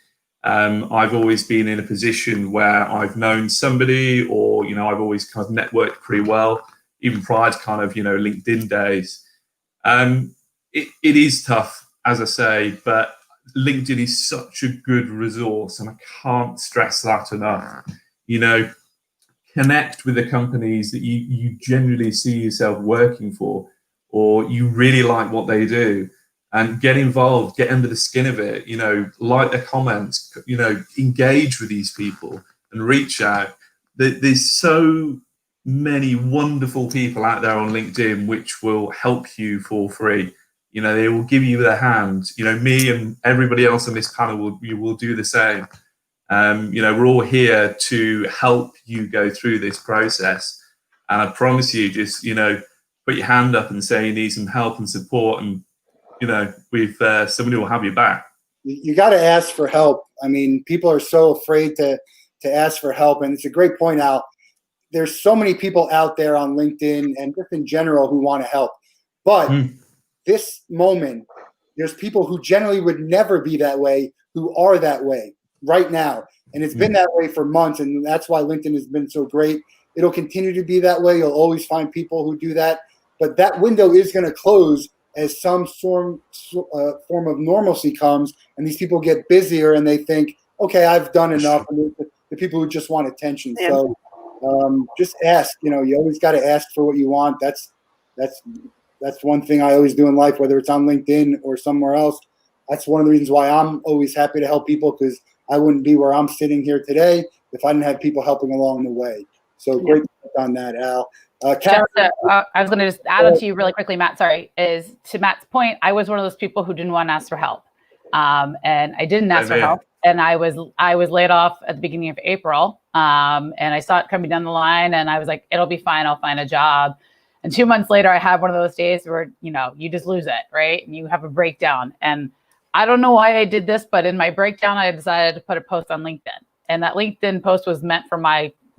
I've always been in a position where I've known somebody, or I've always kind of networked pretty well, even prior to kind of LinkedIn days. It is tough, as I say, but LinkedIn is such a good resource, and I can't stress that enough. Connect with the companies that you genuinely see yourself working for, or you really like what they do, and get involved, get under the skin of it, like their comments, engage with these people and reach out. There's so many wonderful people out there on LinkedIn which will help you for free. They will give you their hand. Me and everybody else on this panel will do the same. We're all here to help you go through this process. And I promise you, just, put your hand up and say you need some help and support, and, we've somebody will have your back. You got to ask for help. I mean, people are so afraid to ask for help. And it's a great point, Al. There's so many people out there on LinkedIn and just in general who want to help. But this moment, there's people who generally would never be that way, who are that way right now. And it's been that way for months. And that's why LinkedIn has been so great. It'll continue to be that way. You'll always find people who do that. But that window is going to close as some form of normalcy comes, and these people get busier and they think, okay, I've done enough. And the people who just want attention. Yeah. So just ask. You always got to ask for what you want. That's one thing I always do in life, whether it's on LinkedIn or somewhere else. That's one of the reasons why I'm always happy to help people, because I wouldn't be where I'm sitting here today if I didn't have people helping along the way. So great on that, Al. Karen, I was going to just add on to you really quickly, Matt. Sorry, is to Matt's point, I was one of those people who didn't want to ask for help, and I didn't ask for help, and I was laid off at the beginning of April, and I saw it coming down the line, and I was like, it'll be fine, I'll find a job. And 2 months later, I had one of those days where you just lose it, right? And you have a breakdown, and I don't know why I did this, but in my breakdown, I decided to put a post on LinkedIn, and that LinkedIn post was meant for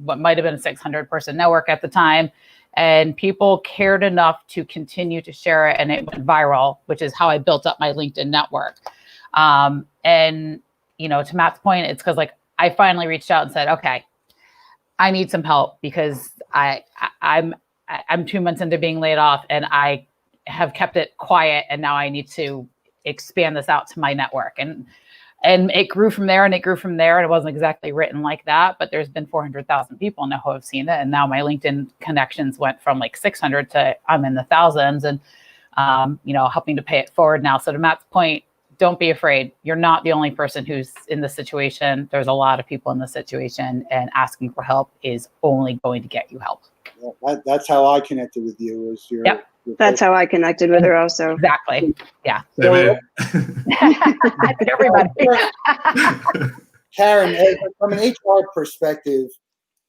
what might have been a 600-person network at the time. And people cared enough to continue to share it, and it went viral, which is how I built up my LinkedIn network. And, to Matt's point, it's because I finally reached out and said, okay, I need some help, because I'm 2 months into being laid off, and I have kept it quiet, and now I need to expand this out to my network. And it grew from there, and it grew from there. And it wasn't exactly written like that, but there's been 400,000 people now who have seen it. And now my LinkedIn connections went from 600 to I'm in the thousands, and, helping to pay it forward now. So to Matt's point, don't be afraid. You're not the only person who's in this situation. There's a lot of people in this situation, and asking for help is only going to get you help. Yeah, that's how I connected with you. Was your That's how I connected with her also. Exactly. Yeah. So, everybody. Karen, from an HR perspective,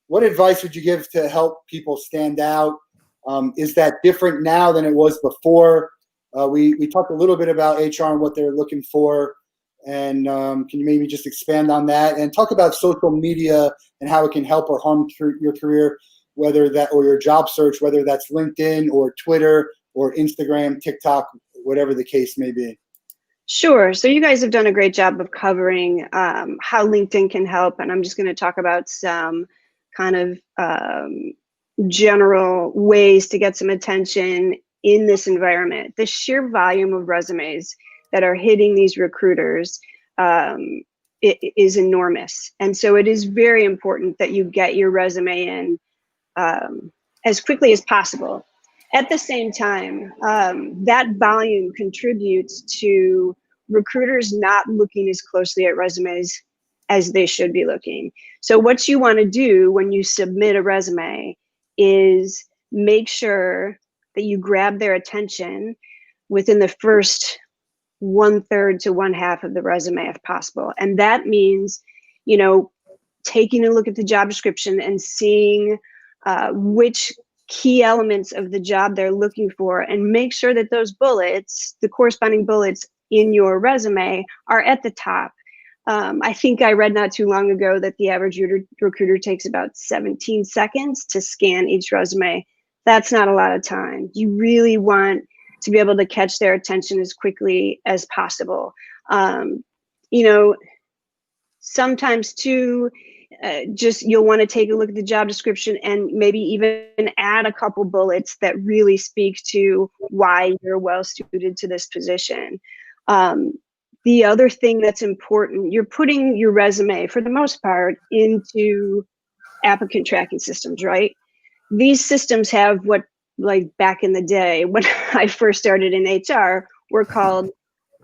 what advice would you give to help people stand out? Is that different now than it was before? We talked a little bit about HR and what they're looking for. And can you maybe just expand on that and talk about social media and how it can help or harm your career, whether that or your job search, whether that's LinkedIn or Twitter or Instagram, TikTok, whatever the case may be? Sure. So you guys have done a great job of covering how LinkedIn can help. And I'm just going to talk about some kind of general ways to get some attention in this environment. The sheer volume of resumes that are hitting these recruiters is enormous. And so it is very important that you get your resume in as quickly as possible. At the same time, that volume contributes to recruiters not looking as closely at resumes as they should be looking. So what you want to do when you submit a resume is make sure that you grab their attention within the first 1/3 to 1/2 of the resume if possible. And that means, taking a look at the job description and seeing which key elements of the job they're looking for, and make sure that those bullets, the corresponding bullets in your resume, are at the top. I think I read not too long ago that the average recruiter takes about 17 seconds to scan each resume. That's not a lot of time. You really want to be able to catch their attention as quickly as possible. Sometimes too, you'll want to take a look at the job description and maybe even add a couple bullets that really speak to why you're well suited to this position. The other thing that's important, you're putting your resume, for the most part, into applicant tracking systems, right? These systems have what, back in the day, when I first started in HR, were called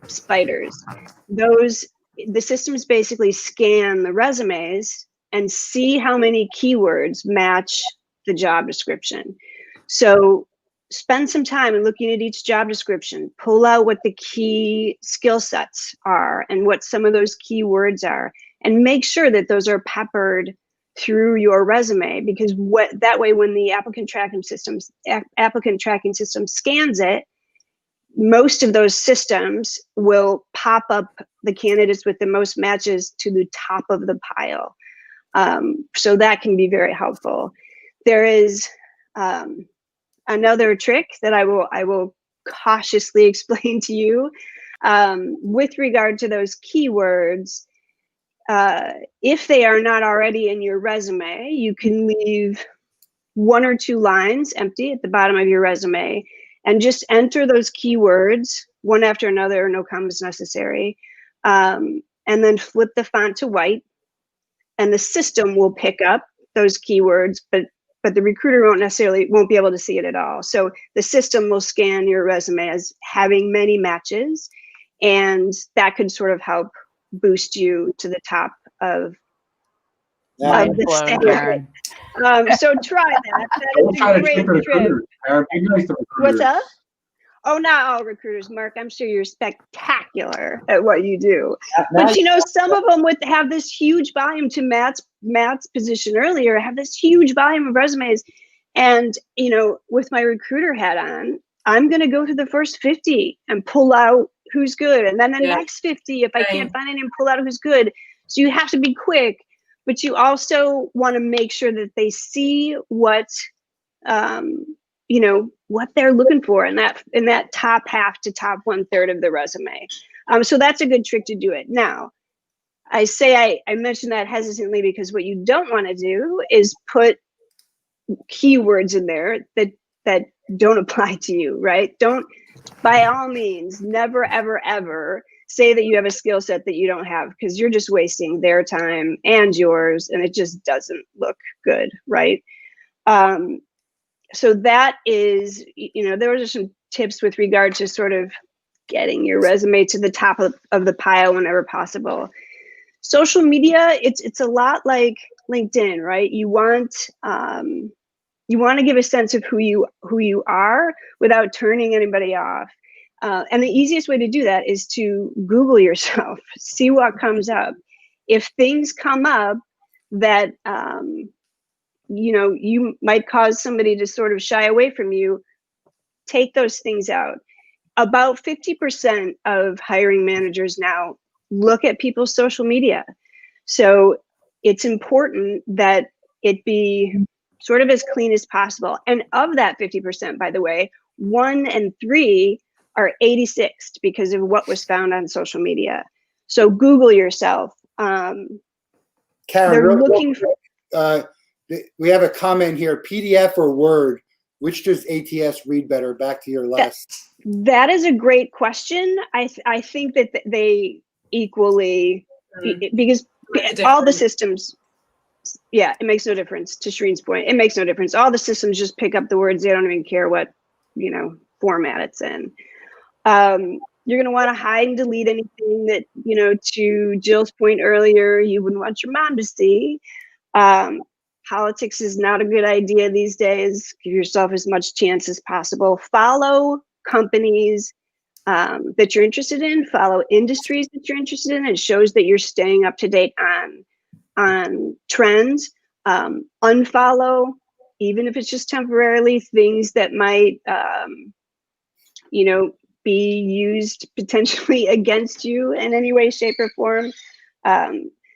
spiders. The systems basically scan the resumes and see how many keywords match the job description. So spend some time in looking at each job description, pull out what the key skill sets are and what some of those keywords are, and make sure that those are peppered through your resume, because that way when the applicant tracking system scans it, most of those systems will pop up the candidates with the most matches to the top of the pile. So that can be very helpful. There is another trick that I will cautiously explain to you with regard to those keywords. If they are not already in your resume, you can leave 1 or 2 lines empty at the bottom of your resume and just enter those keywords one after another, no commas necessary, and then flip the font to white, and the system will pick up those keywords, but the recruiter won't be able to see it at all. So the system will scan your resume as having many matches, and that could sort of help boost you to the top of the standard. So try that. That is a great trick. What's up? Oh, not all recruiters, Mark. I'm sure you're spectacular at what you do. But you know, some of them would have this huge volume, to Matt's position earlier, have this huge volume of resumes. And, you know, with my recruiter hat on, I'm going to go to the first 50 and pull out who's good. And then the next 50, if I can't find any, and pull out who's good. So you have to be quick, but you also want to make sure that they see what, you know, what they're looking for in that top half to top 1/3 of the resume. So that's a good trick to do it. Now, I mentioned that hesitantly because what you don't want to do is put keywords in there that don't apply to you, right? Don't, by all means, never, ever, ever say that you have a skill set that you don't have, because you're just wasting their time and yours, and it just doesn't look good, right? So that is, you know, there are some tips with regard to sort of getting your resume to the top of the pile whenever possible. Social media, it's a lot like LinkedIn, right? You want to give a sense of who you are without turning anybody off. And the easiest way to do that is to Google yourself, see what comes up. If things come up that you know, you might cause somebody to sort of shy away from you, take those things out. About 50% of hiring managers now look at people's social media. So it's important that it be sort of as clean as possible. And of that 50%, by the way, 1 and 3 are 86th because of what was found on social media. So Google yourself. Karen, they're looking for. We have a comment here: PDF or Word? Which does ATS read better? Back to your last. That is a great question. I think that they equally, because all the systems, it makes no difference. To Shereen's point, it makes no difference. All the systems just pick up the words. They don't even care what, you know, format it's in. You're going to want to hide and delete anything that, you know, to Jill's point earlier, you wouldn't want your mom to see. Politics is not a good idea these days. Give yourself as much chance as possible. Follow companies that you're interested in. Follow industries that you're interested in. It shows that you're staying up to date on trends. Unfollow, even if it's just temporarily, things that might, you know, be used potentially against you in any way, shape, or form.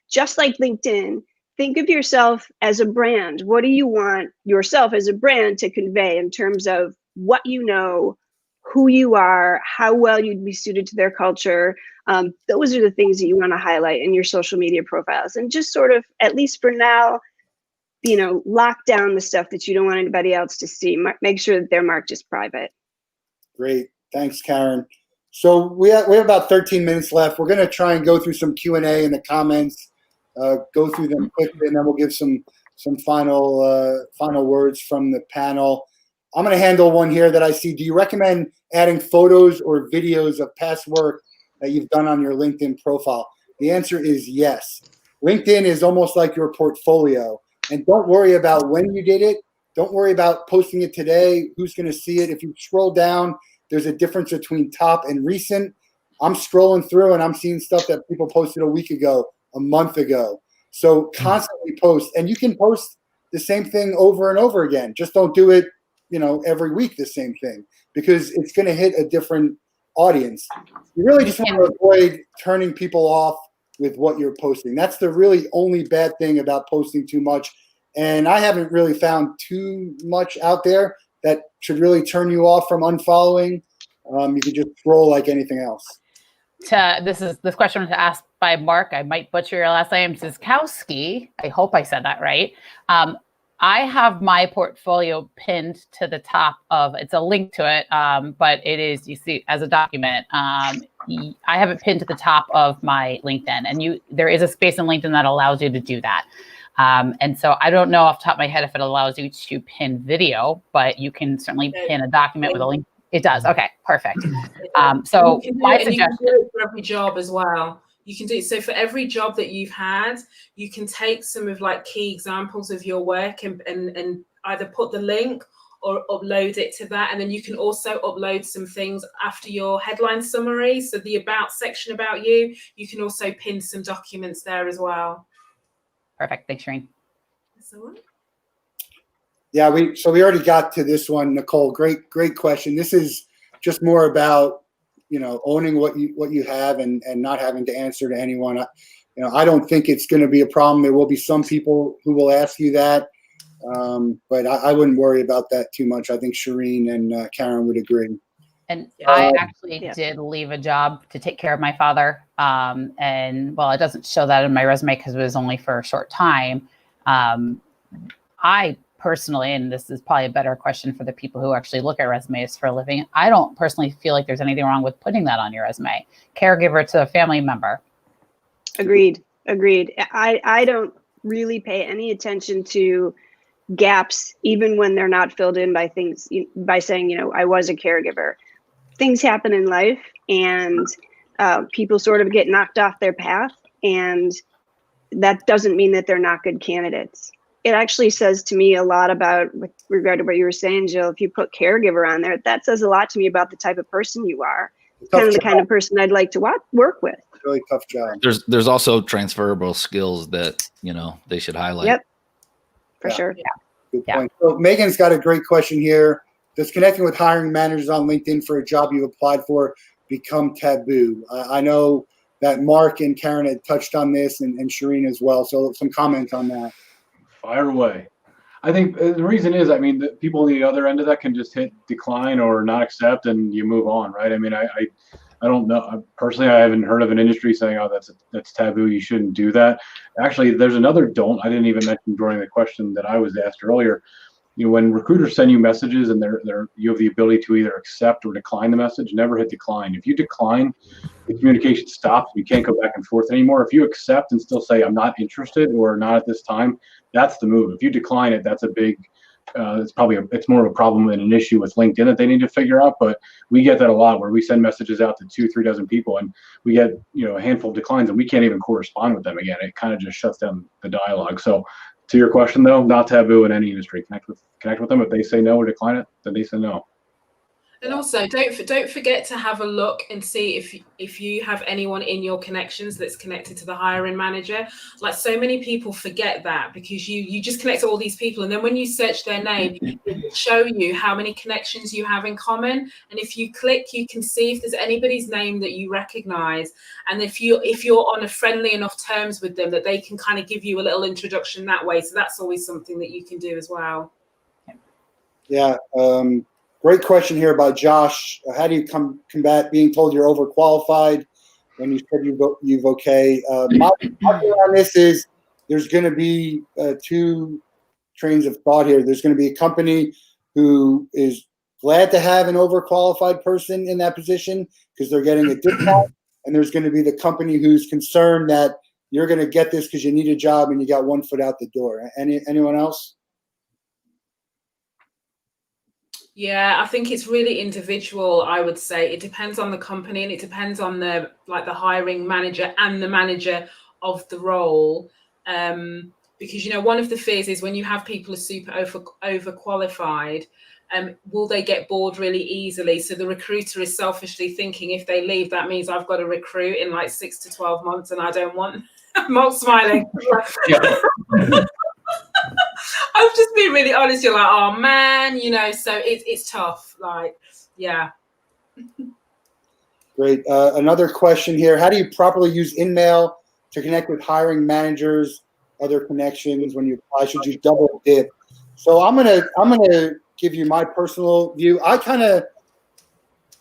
Just like LinkedIn, think of yourself as a brand. What do you want yourself as a brand to convey in terms of what you know, who you are, how well you'd be suited to their culture? Those are the things that you want to highlight in your social media profiles, and just sort of, at least for now, you know, lock down the stuff that you don't want anybody else to see. Make sure that they're marked as private. Great. Thanks, Karen. So we have about 13 minutes left. We're going to try and go through some Q&A in the comments. Go through them quickly, and then we'll give some final words from the panel. I'm going to handle one here that I see. Do you recommend adding photos or videos of past work that you've done on your LinkedIn profile? The answer is yes. LinkedIn is almost like your portfolio. And don't worry about when you did it. Don't worry about posting it today. Who's going to see it? If you scroll down, there's a difference between top and recent. I'm scrolling through and I'm seeing stuff that people posted a week ago, a month ago. So constantly post, and you can post the same thing over and over again. Just don't do it, every week, the same thing, because it's going to hit a different audience. You really just want to avoid turning people off with what you're posting. That's the really only bad thing about posting too much. And I haven't really found too much out there that should really turn you off from unfollowing. You can just scroll like anything else. This question was asked by Mark. I might butcher your last name. Ziskowski. I hope I said that right. I have my portfolio pinned to the top of, it's a link to it, but it is, you see, as a document. I have it pinned to the top of my LinkedIn, and there is a space in LinkedIn that allows you to do that. And so I don't know off the top of my head if it allows you to pin video, but you can certainly pin a document with a link. It does. Okay, perfect. So my suggestion, you can do it for every job as well. You can do it. So for every job that you've had, you can take some of like key examples of your work and either put the link or upload it to that. And then you can also upload some things after your headline summary. So the about section about you can also pin some documents there as well. Perfect. Thanks, Shereen. That's all right. Yeah, we already got to this one, Nicole. Great question. This is just more about, owning what you have and not having to answer to anyone. I don't think it's going to be a problem. There will be some people who will ask you that, but I wouldn't worry about that too much. I think Shereen and Karen would agree. And I actually did leave a job to take care of my father. And well, it doesn't show that in my resume because it was only for a short time. I personally, and this is probably a better question for the people who actually look at resumes for a living, I don't personally feel like there's anything wrong with putting that on your resume. Caregiver to a family member. Agreed. I don't really pay any attention to gaps, even when they're not filled in by things, by saying, I was a caregiver. Things happen in life, and people sort of get knocked off their path, and that doesn't mean that they're not good candidates. It actually says to me a lot about, with regard to what you were saying, Jill, if you put caregiver on there, that says a lot to me about the type of person you are. Kind of the kind of person I'd like to work with. Really tough job. There's also transferable skills that, they should highlight. Yep, for sure. Yeah. Good point. So Megan's got a great question here. Does connecting with hiring managers on LinkedIn for a job you applied for become taboo? I know that Mark and Karen had touched on this, and Shereen as well. So some comments on that. Fire away. I think the reason is, the people on the other end of that can just hit decline or not accept, and you move on, right? I don't know. Personally, I haven't heard of an industry saying, "Oh, that's taboo. You shouldn't do that." Actually, there's another don't. I didn't even mention during the question that I was asked earlier. When recruiters send you messages and you have the ability to either accept or decline the message, never hit decline. If you decline, the communication stops. You can't go back and forth anymore. If you accept and still say, I'm not interested or not at this time, that's the move. If you decline it, that's a big, it's more of a problem than an issue with LinkedIn that they need to figure out. But we get that a lot where we send messages out to 2-3 dozen people and we get, a handful of declines and we can't even correspond with them again. It kind of just shuts down the dialogue. So to your question though, not taboo in any industry. Connect with them. If they say no or decline it, then they say no. And also, don't forget to have a look and see if you have anyone in your connections that's connected to the hiring manager. Like, so many people forget that because you just connect to all these people, and then when you search their name, it will show you how many connections you have in common. And if you click, you can see if there's anybody's name that you recognize, and if you're on a friendly enough terms with them that they can kind of give you a little introduction that way. So that's always something that you can do as well. Yeah. Great question here by Josh. How do you combat being told you're overqualified when you said you've okay? My view on this is there's going to be two trains of thought here. There's going to be a company who is glad to have an overqualified person in that position because they're getting a discount, and there's going to be the company who's concerned that you're going to get this because you need a job and you got one foot out the door. Anyone else? Yeah, I think it's really individual. I would say it depends on the company and it depends on the hiring manager and the manager of the role. Because one of the fears is when you have people who are super overqualified, will they get bored really easily? So the recruiter is selfishly thinking if they leave, that means I've got to recruit in 6 to 12 months, and I don't want Mark's smiling. Yeah. I've just been really honest. You're like, oh man, so it's tough. Like, yeah. Great. Another question here. How do you properly use InMail to connect with hiring managers, other connections when you apply? Should you double dip? So I'm gonna give you my personal view. I kind of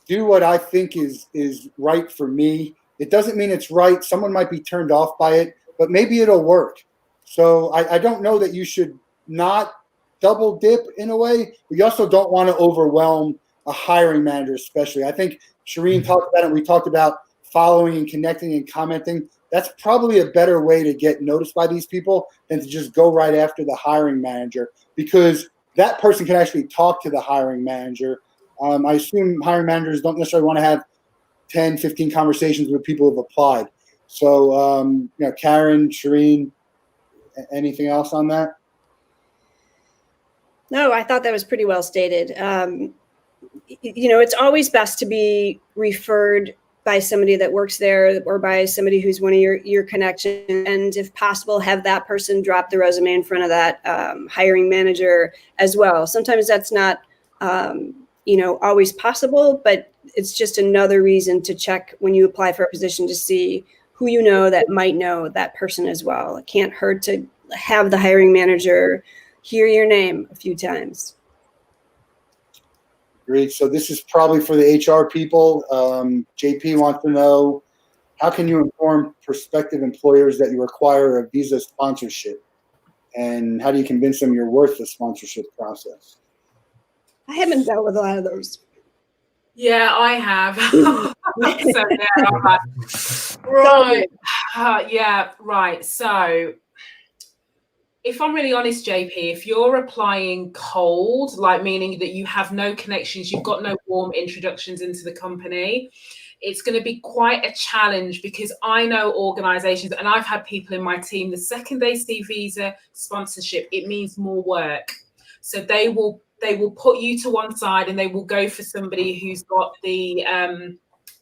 do what I think is right for me. It doesn't mean it's right. Someone might be turned off by it, but maybe it'll work. So I don't know that you should not double dip in a way, but you also don't want to overwhelm a hiring manager, especially. I think Shereen talked about it. We talked about following and connecting and commenting. That's probably a better way to get noticed by these people than to just go right after the hiring manager, because that person can actually talk to the hiring manager. I assume hiring managers don't necessarily want to have 10, 15 conversations with people who've applied. So, Curran, Shereen, anything else on that? No, I thought that was pretty well stated. It's always best to be referred by somebody that works there or by somebody who's one of your connections. And if possible, have that person drop the resume in front of that hiring manager as well. Sometimes that's not, always possible, but it's just another reason to check when you apply for a position to see who you know that might know that person as well. It can't hurt to have the hiring manager hear your name a few times. Great. So this is probably for the HR people. JP wants to know, how can you inform prospective employers that you require a visa sponsorship? And how do you convince them you're worth the sponsorship process? I haven't dealt with a lot of those. Yeah, I have. So yeah, I'm like, right. Yeah, right. So if I'm really honest, JP, if you're applying cold, like meaning that you have no connections, you've got no warm introductions into the company, it's going to be quite a challenge, because I know organizations, and I've had people in my team, the second they see visa sponsorship, it means more work. So they will put you to one side and they will go for somebody who's got the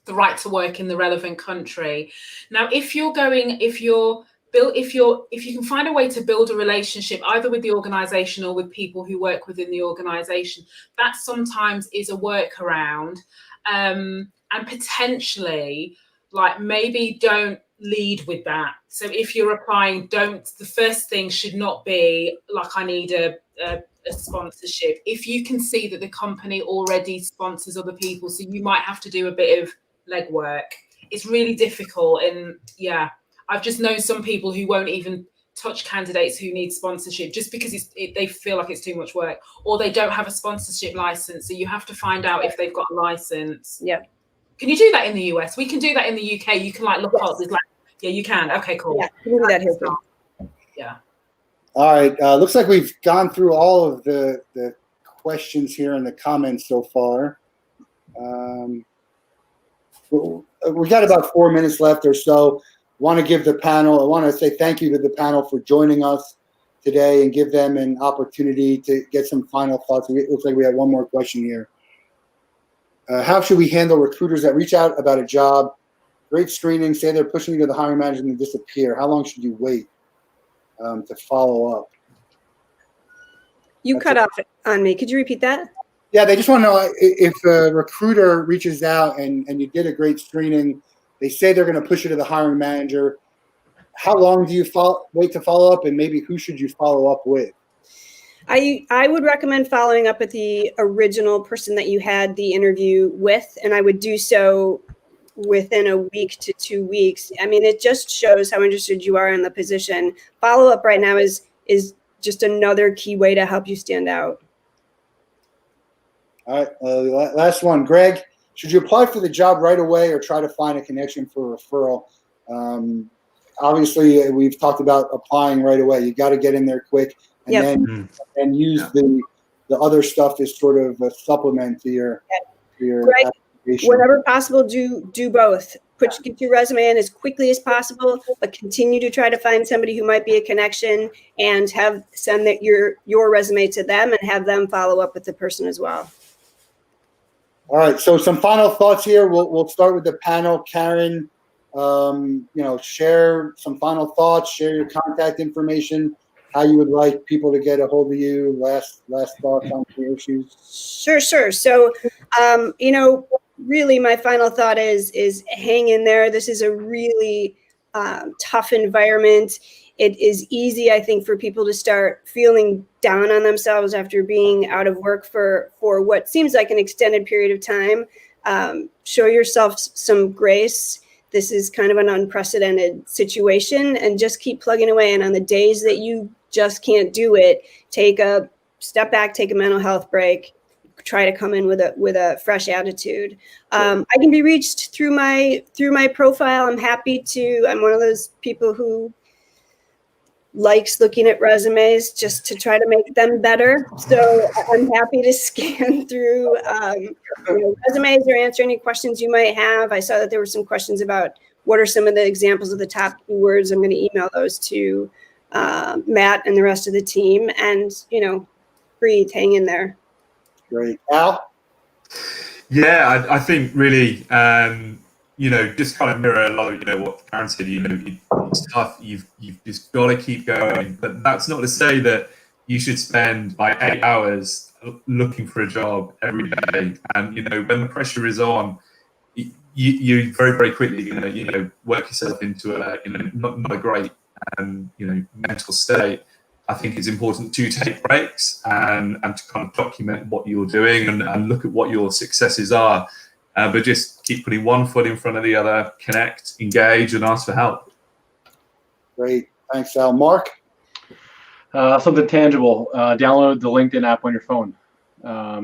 right to work in the relevant country. Now, if you can find a way to build a relationship either with the organization or with people who work within the organization, that sometimes is a workaround. And potentially, like, maybe don't lead with that. So if you're applying, the first thing should not be like, I need a sponsorship. If you can see that the company already sponsors other people, so you might have to do a bit of legwork. It's really difficult. And yeah, I've just known some people who won't even touch candidates who need sponsorship just because they feel like it's too much work, or they don't have a sponsorship license. So you have to find out if they've got a license. Yeah. Can you do that in the US? We can do that in the UK. You can look up. There's yeah, you can. Okay, cool. Yeah, we can do that here too. Yeah. All right. Looks like we've gone through all of the questions here in the comments so far. We got about 4 minutes left or so. I want to say thank you to the panel for joining us today and give them an opportunity to get some final thoughts. It looks like we have one more question here. How should we handle recruiters that reach out about a job, great screening, say they're pushing you to the hiring manager and disappear? How long should you wait to follow up? You cut off on me. Could you repeat that? Yeah, they just want to know if a recruiter reaches out and you did a great screening, they say they're going to push you to the hiring manager. How long do you wait to follow up, and maybe who should you follow up with? I would recommend following up with the original person that you had the interview with, and I would do so within a week to 2 weeks. I mean, it just shows how interested you are in the position. Follow up right now is just another key way to help you stand out. All right, last one. Greg, should you apply for the job right away or try to find a connection for a referral? Obviously, we've talked about applying right away. You got to get in there quick, and then use the other stuff as sort of a supplement to your Greg, application. Whenever possible, do both. Get your resume in as quickly as possible, but continue to try to find somebody who might be a connection and send your resume to them and have them follow up with the person as well. All right, so some final thoughts here. We'll start with the panel. Curran, share some final thoughts, share your contact information, how you would like people to get a hold of you. Last thoughts on the issues. Sure. So, really, my final thought is hang in there. This is a really tough environment. It is easy, I think, for people to start feeling down on themselves after being out of work for what seems like an extended period of time. Show yourself some grace. This is kind of an unprecedented situation, and just keep plugging away. And on the days that you just can't do it, take a step back, take a mental health break, try to come in with a fresh attitude. I can be reached through my profile. I'm one of those people who likes looking at resumes just to try to make them better. So I'm happy to scan through resumes or answer any questions you might have. I saw that there were some questions about what are some of the examples of the top keywords. I'm going to email those to Matt and the rest of the team, and breathe, hang in there. Great. Al? Yeah, I think really, just kind of mirror a lot of, what Karen said, it's tough. You've just got to keep going. But that's not to say that you should spend like 8 hours looking for a job every day. And, when the pressure is on, you very, very quickly, work yourself into not a great, mental state. I think it's important to take breaks and to kind of document what you're doing and look at what your successes are. But just keep putting one foot in front of the other, connect, engage, and ask for help. Great. Thanks, Al. Mark? Something tangible. Download the LinkedIn app on your phone.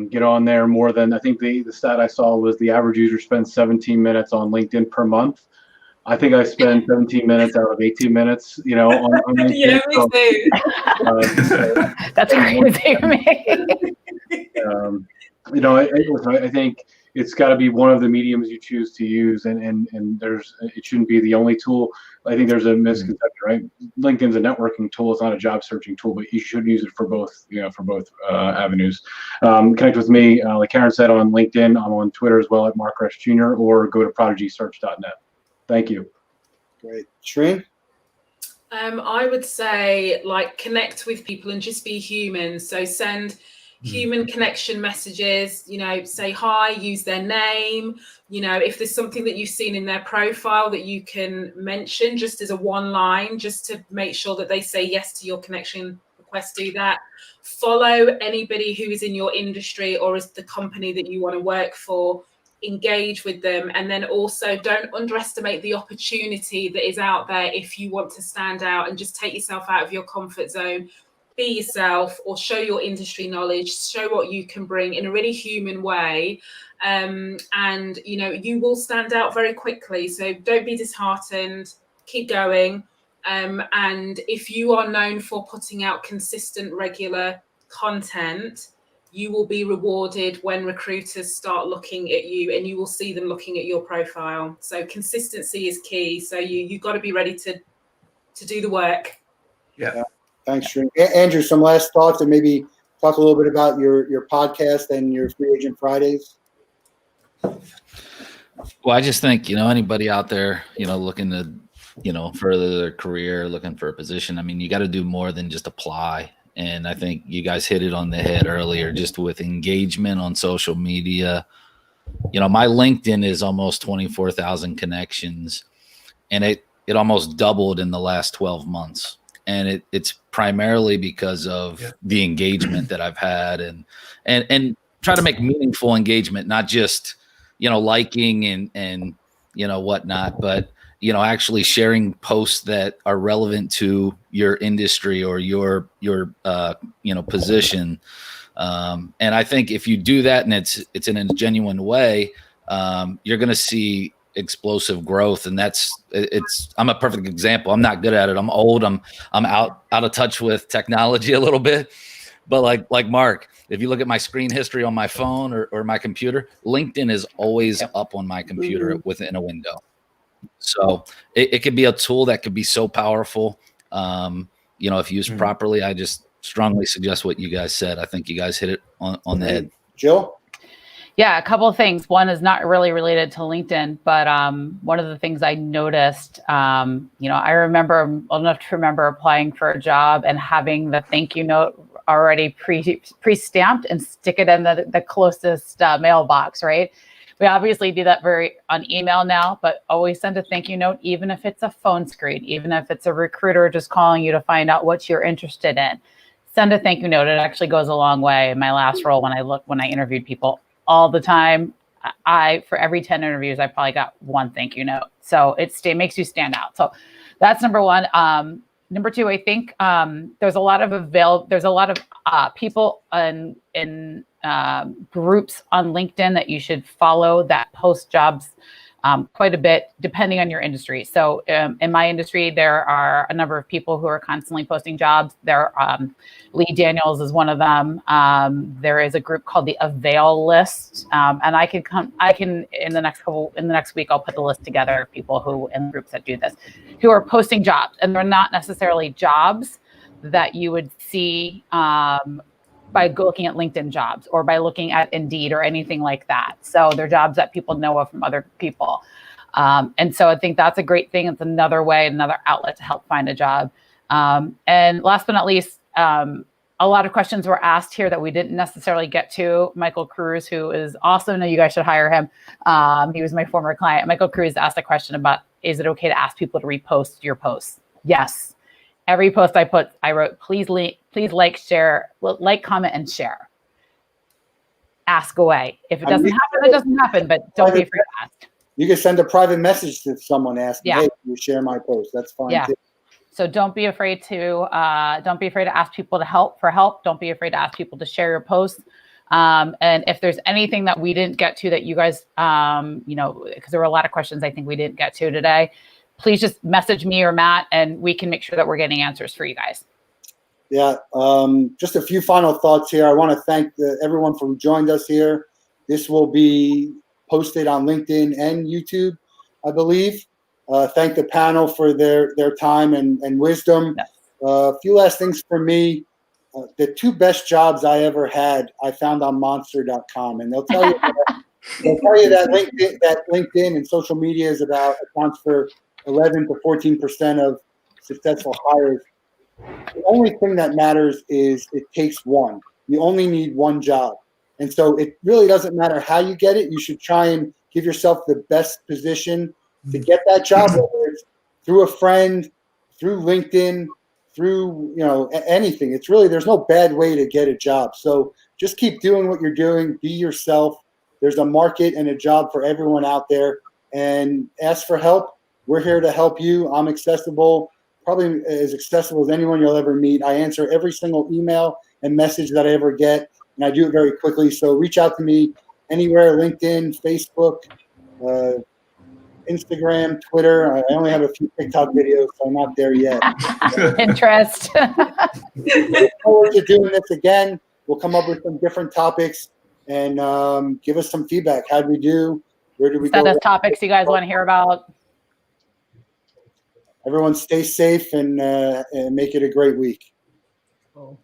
Get on there more than, I think the stat I saw was the average user spends 17 minutes on LinkedIn per month. I think I spend 17 minutes out of 18 minutes, on LinkedIn. Yeah, me too. That's crazy to me. I think it's got to be one of the mediums you choose to use, and it shouldn't be the only tool. I think there's a misconception, right? LinkedIn's a networking tool; it's not a job searching tool, but you should use it for both, avenues. Connect with me, like Karen said, on LinkedIn. I'm on Twitter as well at Mark Gress Jr. or go to prodigysearch.net. Thank you. Great. Shereen? I would say connect with people and just be human. So send human connection messages, say hi, use their name. If there's something that you've seen in their profile that you can mention just as a one line, just to make sure that they say yes to your connection request, do that. Follow anybody who is in your industry or is the company that you want to work for. Engage with them, and then also don't underestimate the opportunity that is out there if you want to stand out, and just take yourself out of your comfort zone. Be yourself, or show your industry knowledge, show what you can bring in a really human way, and you will stand out very quickly. So don't be disheartened, keep going, and if you are known for putting out consistent, regular content, you will be rewarded when recruiters start looking at you, and you will see them looking at your profile. So consistency is key. So you've got to be ready to do the work. Yeah. Thanks, Shereen. Andrew, some last thoughts, and maybe talk a little bit about your podcast and your Free Agent Fridays. Well, I just think, anybody out there, looking to, further their career, looking for a position, you got to do more than just apply. And I think you guys hit it on the head earlier, just with engagement on social media. My LinkedIn is almost 24,000 connections, and it almost doubled in the last 12 months. And it's primarily because of the engagement that I've had, and try to make meaningful engagement, not just, liking and whatnot, but actually sharing posts that are relevant to your industry or your position. And I think if you do that and it's in a genuine way, you're going to see explosive growth. And I'm a perfect example. I'm not good at it. I'm old. I'm out of touch with technology a little bit, but like Mark, if you look at my screen history on my phone or my computer, LinkedIn is always up on my computer within a window. So it could be a tool that could be so powerful, if used properly. I just strongly suggest what you guys said. I think you guys hit it on the head. Jill? Yeah, a couple of things. One is not really related to LinkedIn, but one of the things I noticed, I remember old enough to remember applying for a job and having the thank you note already pre-stamped and stick it in the closest mailbox, right? We obviously do that on email now, but always send a thank you note, even if it's a phone screen, even if it's a recruiter just calling you to find out what you're interested in. Send a thank you note. It actually goes a long way. In my last role, when I interviewed people all the time, for every 10 interviews, I probably got one thank you note. So it makes you stand out. So that's number one. Number two, I think there's a lot of people in groups on LinkedIn that you should follow that post jobs quite a bit, depending on your industry. So in my industry, there are a number of people who are constantly posting jobs. Lee Daniels is one of them. There is a group called the Avail List, and I can in the next week, I'll put the list together of people who in groups that do this, who are posting jobs, and they're not necessarily jobs that you would see by looking at LinkedIn jobs or by looking at Indeed or anything like that. So they're jobs that people know of from other people. And so I think that's a great thing. It's another way, another outlet to help find a job. And last but not least, a lot of questions were asked here that we didn't necessarily get to. Michael Cruz, who is awesome, you guys should hire him. He was my former client. Michael Cruz asked a question about, is it okay to ask people to repost your posts? Yes. Every post I wrote, please like, share, like, comment, and share. Ask away. If it doesn't happen, it doesn't happen, but don't be afraid to ask. You can send a private message to someone asking, yeah. Hey, can you share my post? That's fine. Yeah. Too. So don't be afraid to ask people to help. Don't be afraid to ask people to share your posts. And if there's anything that we didn't get to that you guys, because there were a lot of questions I think we didn't get to today, please just message me or Matt, and we can make sure that we're getting answers for you guys. Yeah, just a few final thoughts here. I want to thank everyone who joined us here. This will be posted on LinkedIn and YouTube, I believe. Thank the panel for their time and wisdom. Yes. A few last things for me. The two best jobs I ever had, I found on monster.com, and they'll tell you that LinkedIn and social media accounts for 11 to 14% of successful hires. The only thing that matters is it takes one. You only need one job. And so it really doesn't matter how you get it. You should try and give yourself the best position to get that job, whether it's through a friend, through LinkedIn, through anything. It's really, there's no bad way to get a job. So just keep doing what you're doing. Be yourself. There's a market and a job for everyone out there. And ask for help. We're here to help you. I'm accessible, probably as accessible as anyone you'll ever meet. I answer every single email and message that I ever get, and I do it very quickly. So reach out to me anywhere, LinkedIn, Facebook, Instagram, Twitter. I only have a few TikTok videos, so I'm not there yet. Pinterest. Look forward to doing this again. We'll come up with some different topics and give us some feedback. How'd we do? Where did we go? Send us topics you guys want to hear about. Everyone stay safe and make it a great week.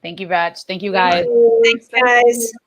Thank you, Vetch. Thank you, guys. Thanks, guys.